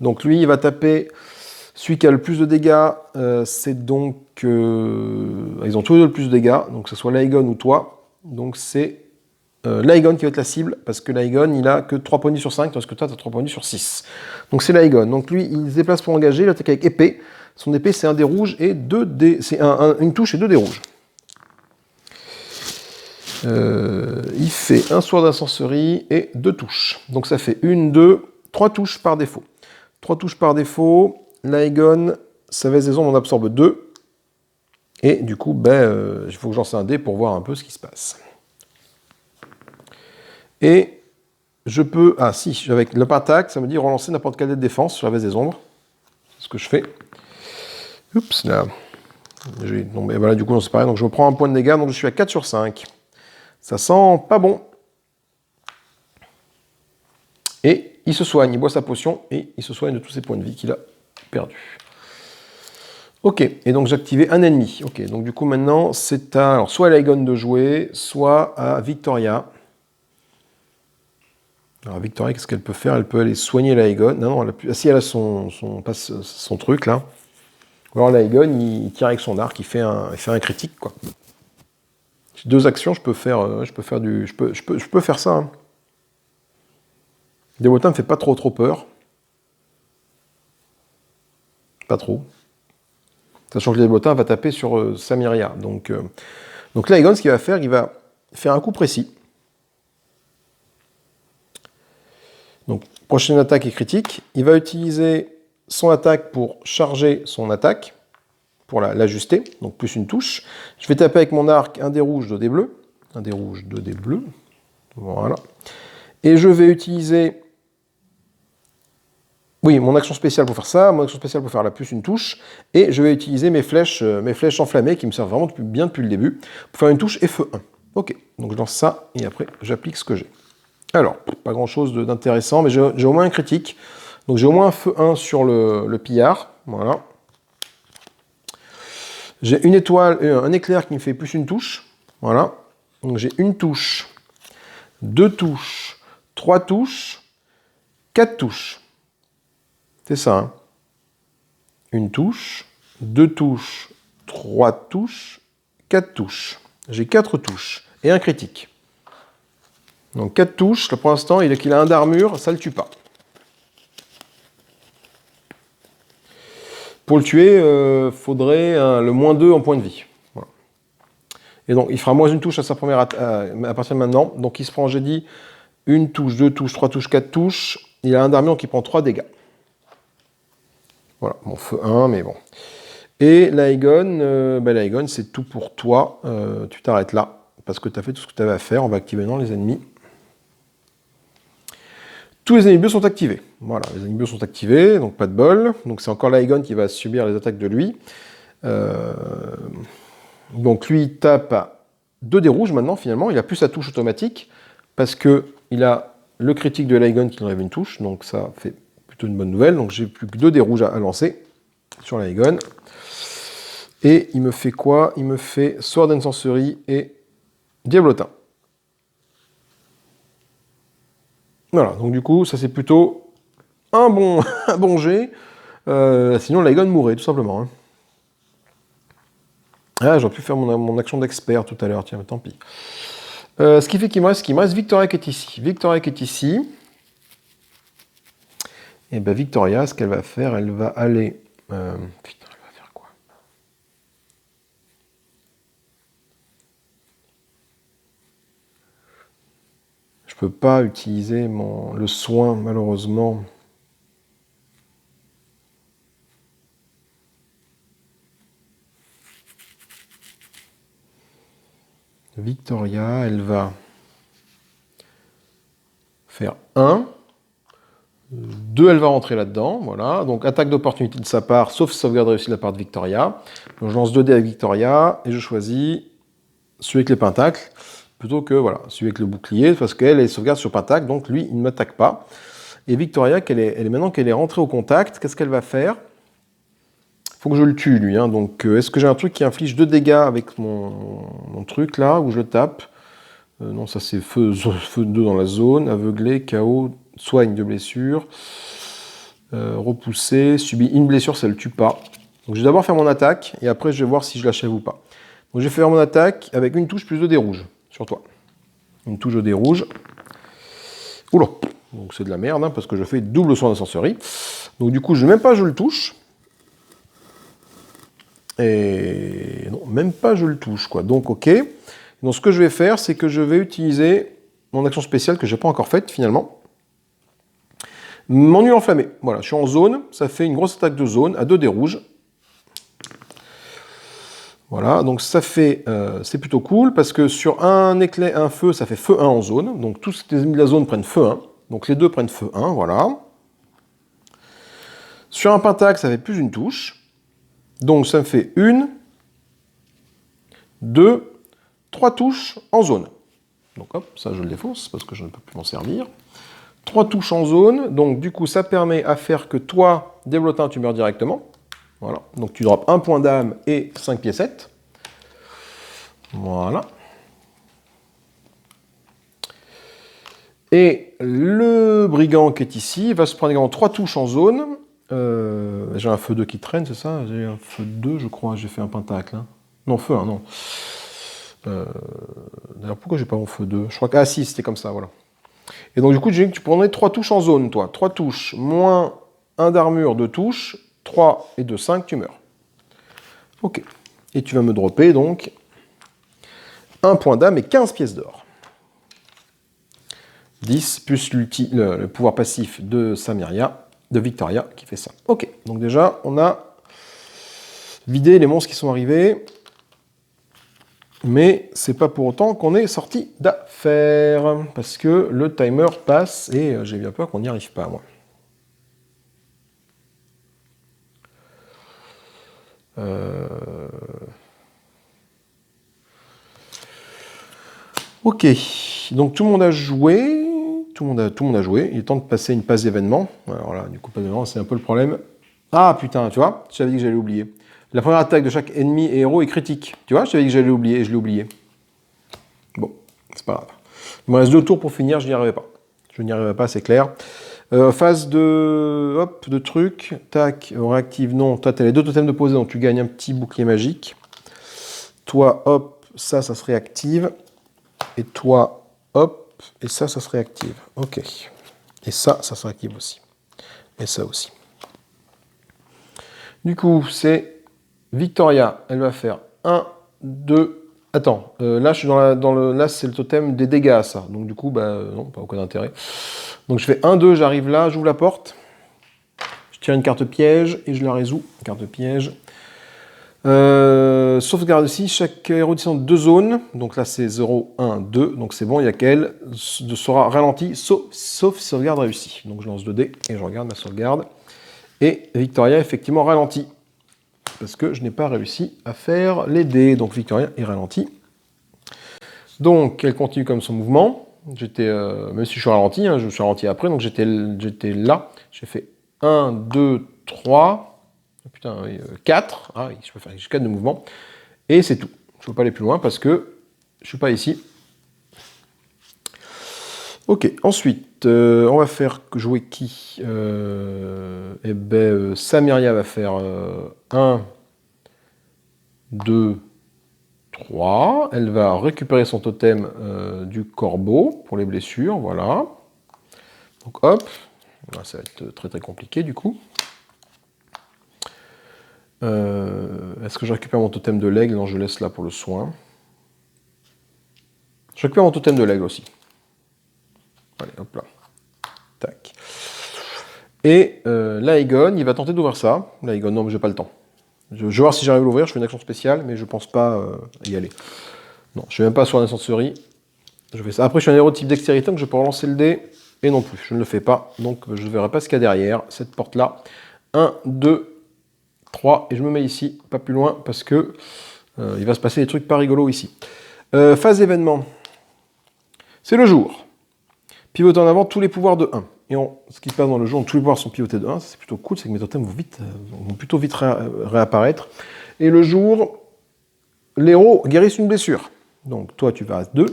Donc lui, il va taper celui qui a le plus de dégâts. C'est donc... ils ont tous les deux le plus de dégâts. Donc que ce soit Laegon ou toi. Donc c'est Laegon qui va être la cible. Parce que Laegon, il a que 3 points de vie sur 5. Tandis que toi, tu as 3 points de vie sur 6. Donc c'est Laegon. Donc lui, il se déplace pour engager. Il attaque avec épée. Son épée, c'est un dé rouge et 2 dés... C'est une touche et 2 dés rouges. Il fait un soin d'incenserie et 2 touches. Donc ça fait 1, 2, 3 touches par défaut. 3 touches par défaut. Laegon, sa veste des ombres en absorbe 2. Et du coup, il faut que j'en sais un dé pour voir un peu ce qui se passe. Et je peux... Ah si, avec le attaque, ça me dit relancer n'importe quelle dé de défense sur la veste des ombres. C'est ce que je fais. Oups, là. Donc, voilà, du coup, c'est pareil. Donc je reprends un point de dégâts, donc je suis à 4 sur 5. Ça sent pas bon. Et il se soigne, il boit sa potion et il se soigne de tous ses points de vie qu'il a perdus. Ok, et donc j'ai activé un ennemi. Ok, donc du coup maintenant c'est alors, soit à Laegon de jouer, soit à Victoria. Alors Victoria, qu'est-ce qu'elle peut faire? Elle peut aller soigner Laegon. Non, elle a plus... Ah si, elle a son truc là. Ou alors Laegon, il tire avec son arc, il fait un critique, quoi. 2 actions, je peux faire ça. Hein. Débotin ne me fait pas trop peur. Pas trop. Sachant que le Débotin va taper sur Samiria. Donc là, Aegon, ce qu'il va faire, il va faire un coup précis. Donc, prochaine attaque est critique. Il va utiliser son attaque pour charger son attaque, pour l'ajuster, donc plus une touche. Je vais taper avec mon arc un dé rouge, 2 dés bleus. Un dé rouge, 2 dés bleus. Voilà. Et je vais utiliser... Oui, mon action spéciale pour faire ça, mon action spéciale pour faire la plus une touche, et je vais utiliser mes flèches enflammées qui me servent vraiment bien depuis le début, pour faire une touche et feu 1. Ok, donc je lance ça, et après j'applique ce que j'ai. Alors, pas grand chose d'intéressant, mais j'ai au moins un critique. Donc j'ai au moins un feu 1 sur le pillard, voilà. J'ai une étoile, un éclair qui me fait plus une touche, voilà. Donc j'ai une touche, 2 touches, 3 touches, 4 touches. C'est ça, hein. Une touche, 2 touches, 3 touches, 4 touches. J'ai 4 touches et un critique. Donc 4 touches, là pour l'instant, il a un d'armure, ça ne le tue pas. Pour le tuer, faudrait le moins 2 en point de vie. Voilà. Et donc il fera moins une touche à sa première à partir de maintenant. Donc il se prend, j'ai dit, une touche, 2 touches, 3 touches, 4 touches. Il a un d'armure qui prend 3 dégâts. Voilà, bon, feu 1, mais bon. Et l'Aegon, c'est tout pour toi. Tu t'arrêtes là, parce que tu as fait tout ce que tu avais à faire. On va activer maintenant les ennemis. Tous les ennemis bleus sont activés. Voilà, les ennemis bleus sont activés, donc pas de bol. Donc c'est encore l'Aegon qui va subir les attaques de lui. Donc lui, il tape à 2 dés rouges maintenant, finalement. Il a plus sa touche automatique, parce qu'il a le critique de l'Aegon qui enlève une touche, donc ça fait plutôt une bonne nouvelle. Donc j'ai plus que 2 dés rouges à lancer sur l'Aegon. Et il me fait quoi? Il me fait Sword and Sorcery et Diablotin. Voilà, donc du coup, ça c'est plutôt un bon jet. Sinon, l'Aegon mourrait, tout simplement. Hein. Ah, j'aurais pu faire mon action d'expert tout à l'heure, tiens, mais tant pis. Ce qui fait qu'il me reste Victoria qui est ici. Victoria qui est ici. Et bien Victoria, ce qu'elle va faire, elle va aller... putain, elle va faire quoi? Je peux pas utiliser le soin, malheureusement. Victoria, elle va faire 1. 2, elle va rentrer là-dedans, voilà. Donc attaque d'opportunité de sa part, sauf sauvegarde réussie de la part de Victoria. Donc je lance 2 dés avec Victoria, et je choisis celui avec les pentacles, plutôt que voilà, celui avec le bouclier, parce qu'elle est sauvegarde sur pentacle, donc lui, il ne m'attaque pas. Et Victoria, maintenant qu'elle est rentrée au contact, qu'est-ce qu'elle va faire? Il faut que je le tue, lui. Hein. Donc est-ce que j'ai un truc qui inflige 2 dégâts avec mon truc, là, où je le tape? Non, ça c'est feu 2 dans la zone, aveuglé, KO... soigne de blessure, repoussé, subit une blessure, ça ne le tue pas. Donc je vais d'abord faire mon attaque, et après je vais voir si je l'achève ou pas. Donc je vais faire mon attaque avec une touche plus 2 dés rouges sur toi. Une touche de dés rouges. Oula, donc c'est de la merde, hein, parce que je fais double soin d'ascenserie. Donc du coup, je le touche. Et non, même pas je le touche, quoi. Donc ok. Donc ce que je vais faire, c'est que je vais utiliser mon action spéciale que je n'ai pas encore faite, finalement. Mon nul enflammé. Voilà, je suis en zone, ça fait une grosse attaque de zone à 2 dés rouges. Voilà, donc ça fait, c'est plutôt cool, parce que sur un éclair, un feu, ça fait feu 1 en zone. Donc tous les ennemis de la zone prennent feu 1. Donc les deux prennent feu 1, voilà. Sur un pentacle, ça fait plus une touche. Donc ça me fait 1, 2, 3 touches en zone. Donc hop, ça je le défausse, parce que je ne peux plus m'en servir. 3 touches en zone, donc du coup ça permet à faire que toi, Débotin, tu meurs directement. Voilà, donc tu drops 1 point d'âme et 5 piécettes. Voilà. Et le brigand qui est ici va se prendre également 3 touches en zone. J'ai un feu 2 qui traîne, c'est ça? J'ai un feu 2, je crois, j'ai fait un pentacle. Hein. Non, feu 1, non. D'ailleurs, pourquoi j'ai pas mon feu 2? Je crois que... Ah si, c'était comme ça, voilà. Et donc du coup, j'ai dit que tu prendrais 3 touches en zone, toi. 3 touches, moins 1 d'armure, 2 touches, 3 et 2, 5, tu meurs. Ok. Et tu vas me dropper, donc, 1 point d'âme et 15 pièces d'or. 10 plus le pouvoir passif de Samiria, de Victoria, qui fait ça. Ok, donc déjà, on a vidé les monstres qui sont arrivés, mais c'est pas pour autant qu'on est sorti d'affaire, parce que le timer passe, et j'ai bien peur qu'on n'y arrive pas, moi. Ok, donc tout le monde a joué. Tout le monde a joué. Il est temps de passer une passe d'événements. Alors là, du coup, pas d'événements, c'est un peu le problème. Ah putain, tu vois, je t'avais dit que j'allais oublier. La première attaque de chaque ennemi et héros est critique. Tu vois, je t'avais dit que j'allais oublier et je l'ai oublié. Bon, c'est pas grave. Il me reste 2 tours pour finir, je n'y arriverai pas. Je n'y arriverai pas, c'est clair. Phase de... Hop, de truc. Tac, on réactive. Non, toi, tu as les 2 totems de posée, donc tu gagnes un petit bouclier magique. Toi, hop, ça se réactive. Et toi, hop, et ça se réactive. Ok. Et ça se réactive aussi. Et ça aussi. Du coup, c'est Victoria. Elle va faire 1, 2... Attends, là, je suis là, c'est le totem des dégâts, ça. Donc du coup, bah non, pas aucun intérêt. Donc je fais 1, 2, j'arrive là, j'ouvre la porte. Je tire une carte piège et je la résous. Carte piège. Sauvegarde ici, chaque héros descend 2 zones, donc là c'est 0, 1, 2, donc c'est bon, il y a qu'elle sera ralenti, sauf sauvegarde réussie. Donc je lance 2 dés et je regarde ma sauvegarde. Et Victoria effectivement ralentie, parce que je n'ai pas réussi à faire les dés, donc Victoria est ralentie. Donc elle continue comme son mouvement, même si je suis ralenti, hein, je suis ralenti après, donc j'étais là, j'ai fait 1, 2, 3... Putain, 4. Ah oui, je peux faire 4 de mouvement. Et c'est tout. Je ne peux pas aller plus loin parce que je ne suis pas ici. Ok, ensuite, on va faire jouer qui Eh bien, Samiria va faire 1, 2, 3. Elle va récupérer son totem du corbeau pour les blessures. Voilà. Donc hop. Là, ça va être très très compliqué du coup. Est-ce que je récupère mon totem de l'aigle? Non, je laisse là pour le soin. Je récupère mon totem de l'aigle aussi. Allez, hop là. Tac. Et l'Aegon, il va tenter d'ouvrir ça. L'Aegon, non, mais j'ai pas le temps. Je vais voir si j'arrive à l'ouvrir, je fais une action spéciale, mais je pense pas y aller. Non, je ne vais même pas sur la naissancerie. Je fais ça. Après, je suis un héros de type dextérité, donc je peux relancer le dé. Et non plus, je ne le fais pas. Donc, je ne verrai pas ce qu'il y a derrière, cette porte-là. 1, 2, 3, et je me mets ici, pas plus loin, parce que il va se passer des trucs pas rigolos ici. Phase événement. C'est le jour. Pivoter en avant tous les pouvoirs de 1. Et ce qui se passe dans le jour, tous les pouvoirs sont pivotés de 1, c'est plutôt cool, c'est que mes totems vont plutôt vite réapparaître. Et le jour, les héros guérissent une blessure. Donc toi, tu vas à 2.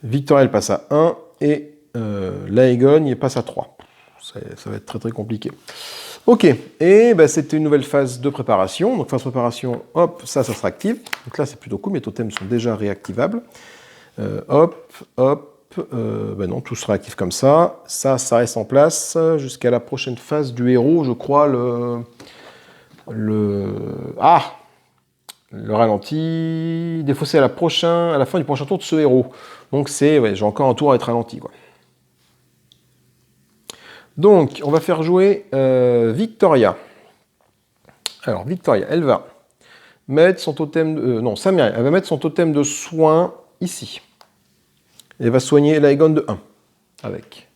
Victoria, elle passe à 1. Et l'Aegon, il passe à 3. Ça va être très très compliqué. Ok, et ben, c'était une nouvelle phase de préparation. Donc phase de préparation, hop, ça se réactive. Donc là, c'est plutôt cool, mes totems sont déjà réactivables. Hop, ben non, tout se réactive comme ça. Ça reste en place jusqu'à la prochaine phase du héros, je crois, le ralenti, défaussé à la fin du prochain tour de ce héros. Donc j'ai encore un tour à être ralenti, quoi. Donc, on va faire jouer Victoria. Alors, Victoria, elle va mettre son totem... Samiria, elle va mettre son totem de soin ici. Elle va soigner l'Aegon de 1. Avec.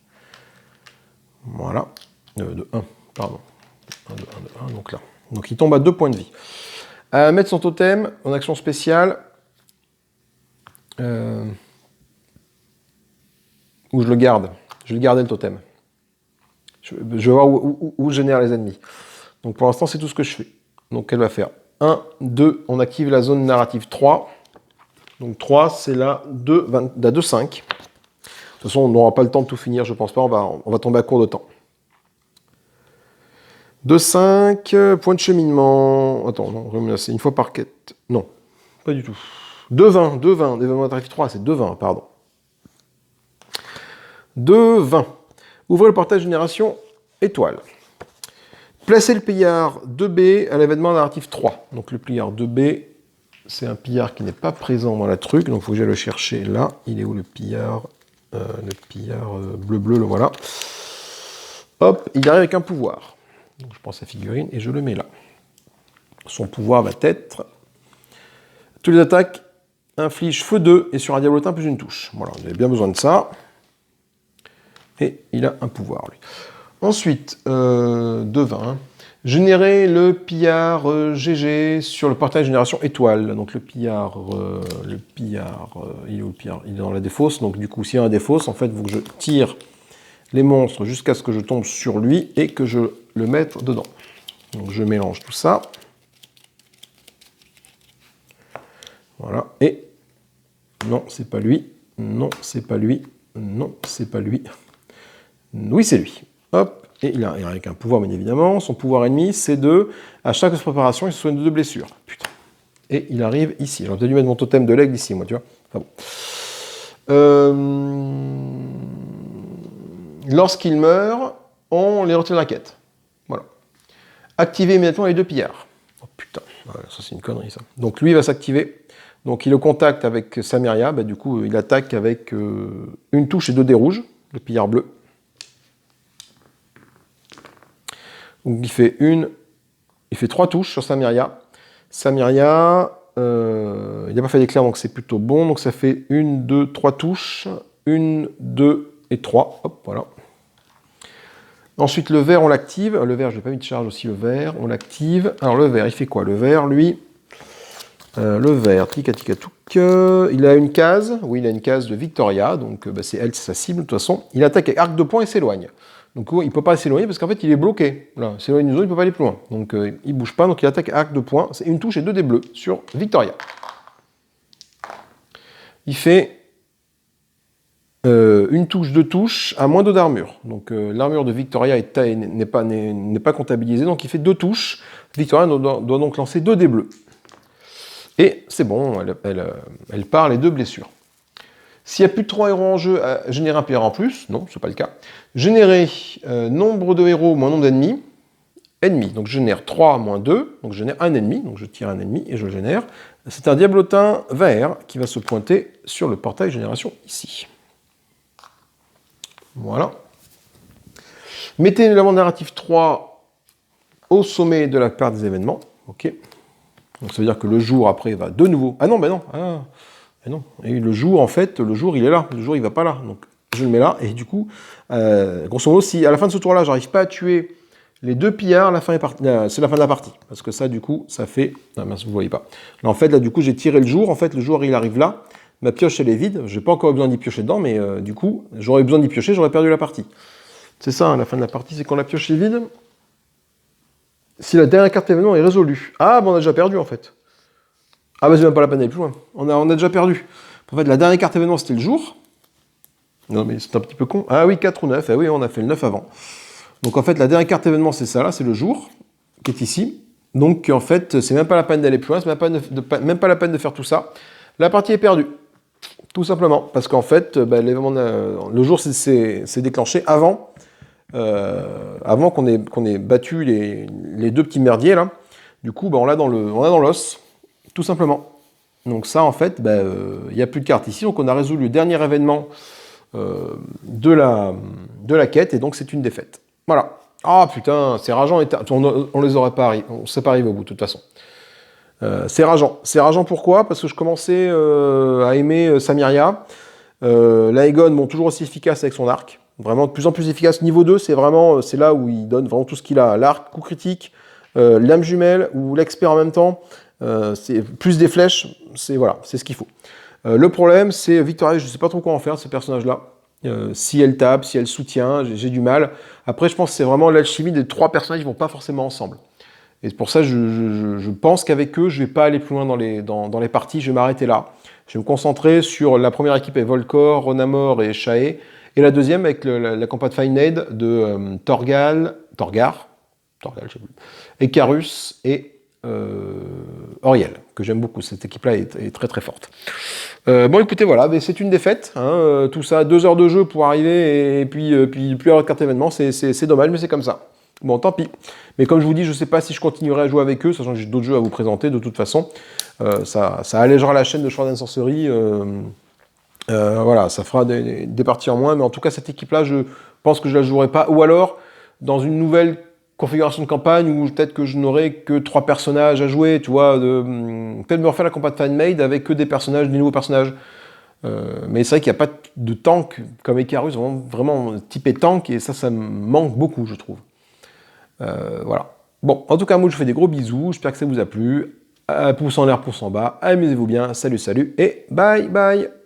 Voilà. De 1, pardon. 1, de 1, donc là. Donc, il tombe à 2 points de vie. Elle va mettre son totem en action spéciale. Où je le garde. Je vais garder le totem. Je vais voir où génère les ennemis. Donc pour l'instant, c'est tout ce que je fais. Donc elle va faire 1, 2, on active la zone narrative 3. Donc 3, c'est la 2, 5. De toute façon, on n'aura pas le temps de tout finir, je pense pas, on va tomber à court de temps. 2-5, point de cheminement. Attends, non, c'est une fois par quête. Non, pas du tout. 2-20, événement interactif 3, c'est 2-20, pardon. 2-20. Ouvrez le portail génération étoile. Placez le pillard 2B à l'événement narratif 3. Donc le pillard 2B, c'est un pillard qui n'est pas présent dans la truc, donc il faut que j'aille le chercher là. Il est où le pillard bleu-bleu, le voilà. Hop, il arrive avec un pouvoir. Donc je prends sa figurine et je le mets là. Son pouvoir va être... Toutes les attaques infligent feu 2 et sur un diablotin plus une touche. Voilà, on avait bien besoin de ça. Et il a un pouvoir, lui. Ensuite, 2-20. Générer le pillard GG sur le portail génération étoile. Donc le pillard, il est où le pillard? Il est dans la défausse. Donc du coup, s'il y a un défausse, en fait, il faut que je tire les monstres jusqu'à ce que je tombe sur lui et que je le mette dedans. Donc je mélange tout ça. Voilà. Et non, c'est pas lui. Non, c'est pas lui. Non, c'est pas lui. Oui, c'est lui. Hop. Et il a avec un pouvoir, bien évidemment. Son pouvoir ennemi, c'est de, à chaque préparation, il se soigne de 2 blessures. Putain. Et il arrive ici. J'aurais peut-être dû mettre mon totem de l'aigle ici, moi, tu vois. Enfin bon. Lorsqu'il meurt, on les retire de la quête. Voilà. Activez immédiatement les 2 pillards. Oh putain, voilà, ça c'est une connerie, ça. Donc lui, il va s'activer. Donc il est au contact avec Samiria. Bah, du coup, il attaque avec une touche et 2 dés rouges, le pillard bleu. Donc il fait 3 touches sur Samiria. Samiria, il n'a pas fait d'éclair, donc c'est plutôt bon. Donc ça fait 1, 2, 3 touches. 1, 2 et 3. Hop, voilà. Ensuite, le vert, on l'active. Le vert, je n'ai pas mis de charge aussi, le vert. On l'active. Alors le vert, il fait quoi? Le vert, lui, le vert, tic-a-tic-a-touc. Il a une case. Oui, il a une case de Victoria. Donc bah, c'est elle, c'est sa cible, de toute façon. Il attaque avec arc de poing et s'éloigne. Donc il ne peut pas s'éloigner parce qu'en fait il est bloqué. Là, s'éloigne du zone, il ne peut pas aller plus loin. Donc il ne bouge pas, donc il attaque à arc de poing. C'est une touche et 2 dés bleus sur Victoria. Il fait une touche, 2 touches à moins 2 d'armure. Donc l'armure de Victoria n'est pas comptabilisée, donc il fait 2 touches. Victoria doit donc lancer 2 dés bleus. Et c'est bon, elle part les 2 blessures. S'il n'y a plus de 3 héros en jeu, générer un pillard en plus. Non, ce n'est pas le cas. Générer nombre de héros moins nombre d'ennemis. Ennemis. Donc je génère 3 moins 2. Donc je génère un ennemi. Donc je tire un ennemi et je le génère. C'est un diablotin vert qui va se pointer sur le portail génération ici. Voilà. Mettez l'élément narratif 3 au sommet de la carte des événements. Ok. Donc ça veut dire que le jour après va de nouveau. Ah non, ben non. Ah. Et non. Et le jour, en fait, le jour, il est là. Le jour, il va pas là. Donc, je le mets là. Et du coup, grosso modo, si à la fin de ce tour-là, j'arrive pas à tuer les 2 pillards, c'est la fin de la partie. Parce que ça, du coup, ça fait... Non, mince, vous voyez pas. Là, en fait, là, du coup, j'ai tiré le jour. En fait, le jour, il arrive là. Ma pioche, elle est vide. J'ai pas encore besoin d'y piocher dedans. Mais du coup, j'aurais besoin d'y piocher. J'aurais perdu la partie. C'est ça, hein, la fin de la partie. C'est quand la pioche est vide. Si la dernière carte événement est résolue. Ah, ben on a déjà perdu, en fait. Ah bah c'est même pas la peine d'aller plus loin. On a déjà perdu. En fait, la dernière carte événement, c'était le jour. Non, mais c'est un petit peu con. Ah oui, 4 ou 9. Ah oui, on a fait le 9 avant. Donc en fait, la dernière carte événement, c'est ça là, c'est le jour, qui est ici. Donc en fait, c'est même pas la peine d'aller plus loin, c'est même pas la peine de faire tout ça. La partie est perdue. Tout simplement. Parce qu'en fait, bah, le jour s'est déclenché avant qu'on ait battu les 2 petits merdiers là. Du coup, bah, on l'a dans l'os. Tout simplement. Donc ça, en fait, il n'y a plus de cartes ici. Donc on a résolu le dernier événement de la quête, et donc c'est une défaite. Voilà. Ah putain, c'est rageant. On les aurait pas arrivé. On ne serait pas arrivé au bout, de toute façon. C'est rageant. C'est rageant pourquoi? Parce que je commençais à aimer Samiria. L'Aegon, bon, toujours aussi efficace avec son arc. Vraiment de plus en plus efficace. Niveau 2, c'est là où il donne vraiment tout ce qu'il a. L'arc, coup critique, lame jumelle ou l'expert en même temps. C'est plus des flèches, c'est ce qu'il faut. Le problème, c'est Victoria, je ne sais pas trop quoi en faire, ces personnages-là. Si elle tape, si elle soutient, j'ai du mal. Après, je pense que c'est vraiment l'alchimie des 3 personnages qui ne vont pas forcément ensemble. Et pour ça, je pense qu'avec eux, je ne vais pas aller plus loin dans les parties, je vais m'arrêter là. Je vais me concentrer sur la première équipe avec Volcor, Ronamor et Shae, et la deuxième avec la campagne Fine Aid de Torgar, Toriel, je sais plus. Icarus et Auriel, que j'aime beaucoup. Cette équipe-là est très très forte. Bon, écoutez, voilà, mais c'est une défaite. Hein, tout ça, 2 heures de jeu pour arriver et puis plus avoir de carte événement, c'est dommage, mais c'est comme ça. Bon, tant pis. Mais comme je vous dis, je ne sais pas si je continuerai à jouer avec eux, sachant que j'ai d'autres jeux à vous présenter de toute façon. Ça allégera la chaîne de Sword and Sorcery. Voilà, ça fera des parties en moins, mais en tout cas, cette équipe-là, je pense que je la jouerai pas. Ou alors, dans une nouvelle configuration de campagne, où peut-être que je n'aurai que 3 personnages à jouer, tu vois, peut-être me refaire la campagne fan-made avec que des nouveaux personnages. Mais c'est vrai qu'il n'y a pas de tank comme Icarus, vraiment typé tank, et ça me manque beaucoup, je trouve. Voilà. Bon, en tout cas, moi, je vous fais des gros bisous, j'espère que ça vous a plu. Pouce en l'air, pouce en bas, amusez-vous bien, salut, salut, et bye bye.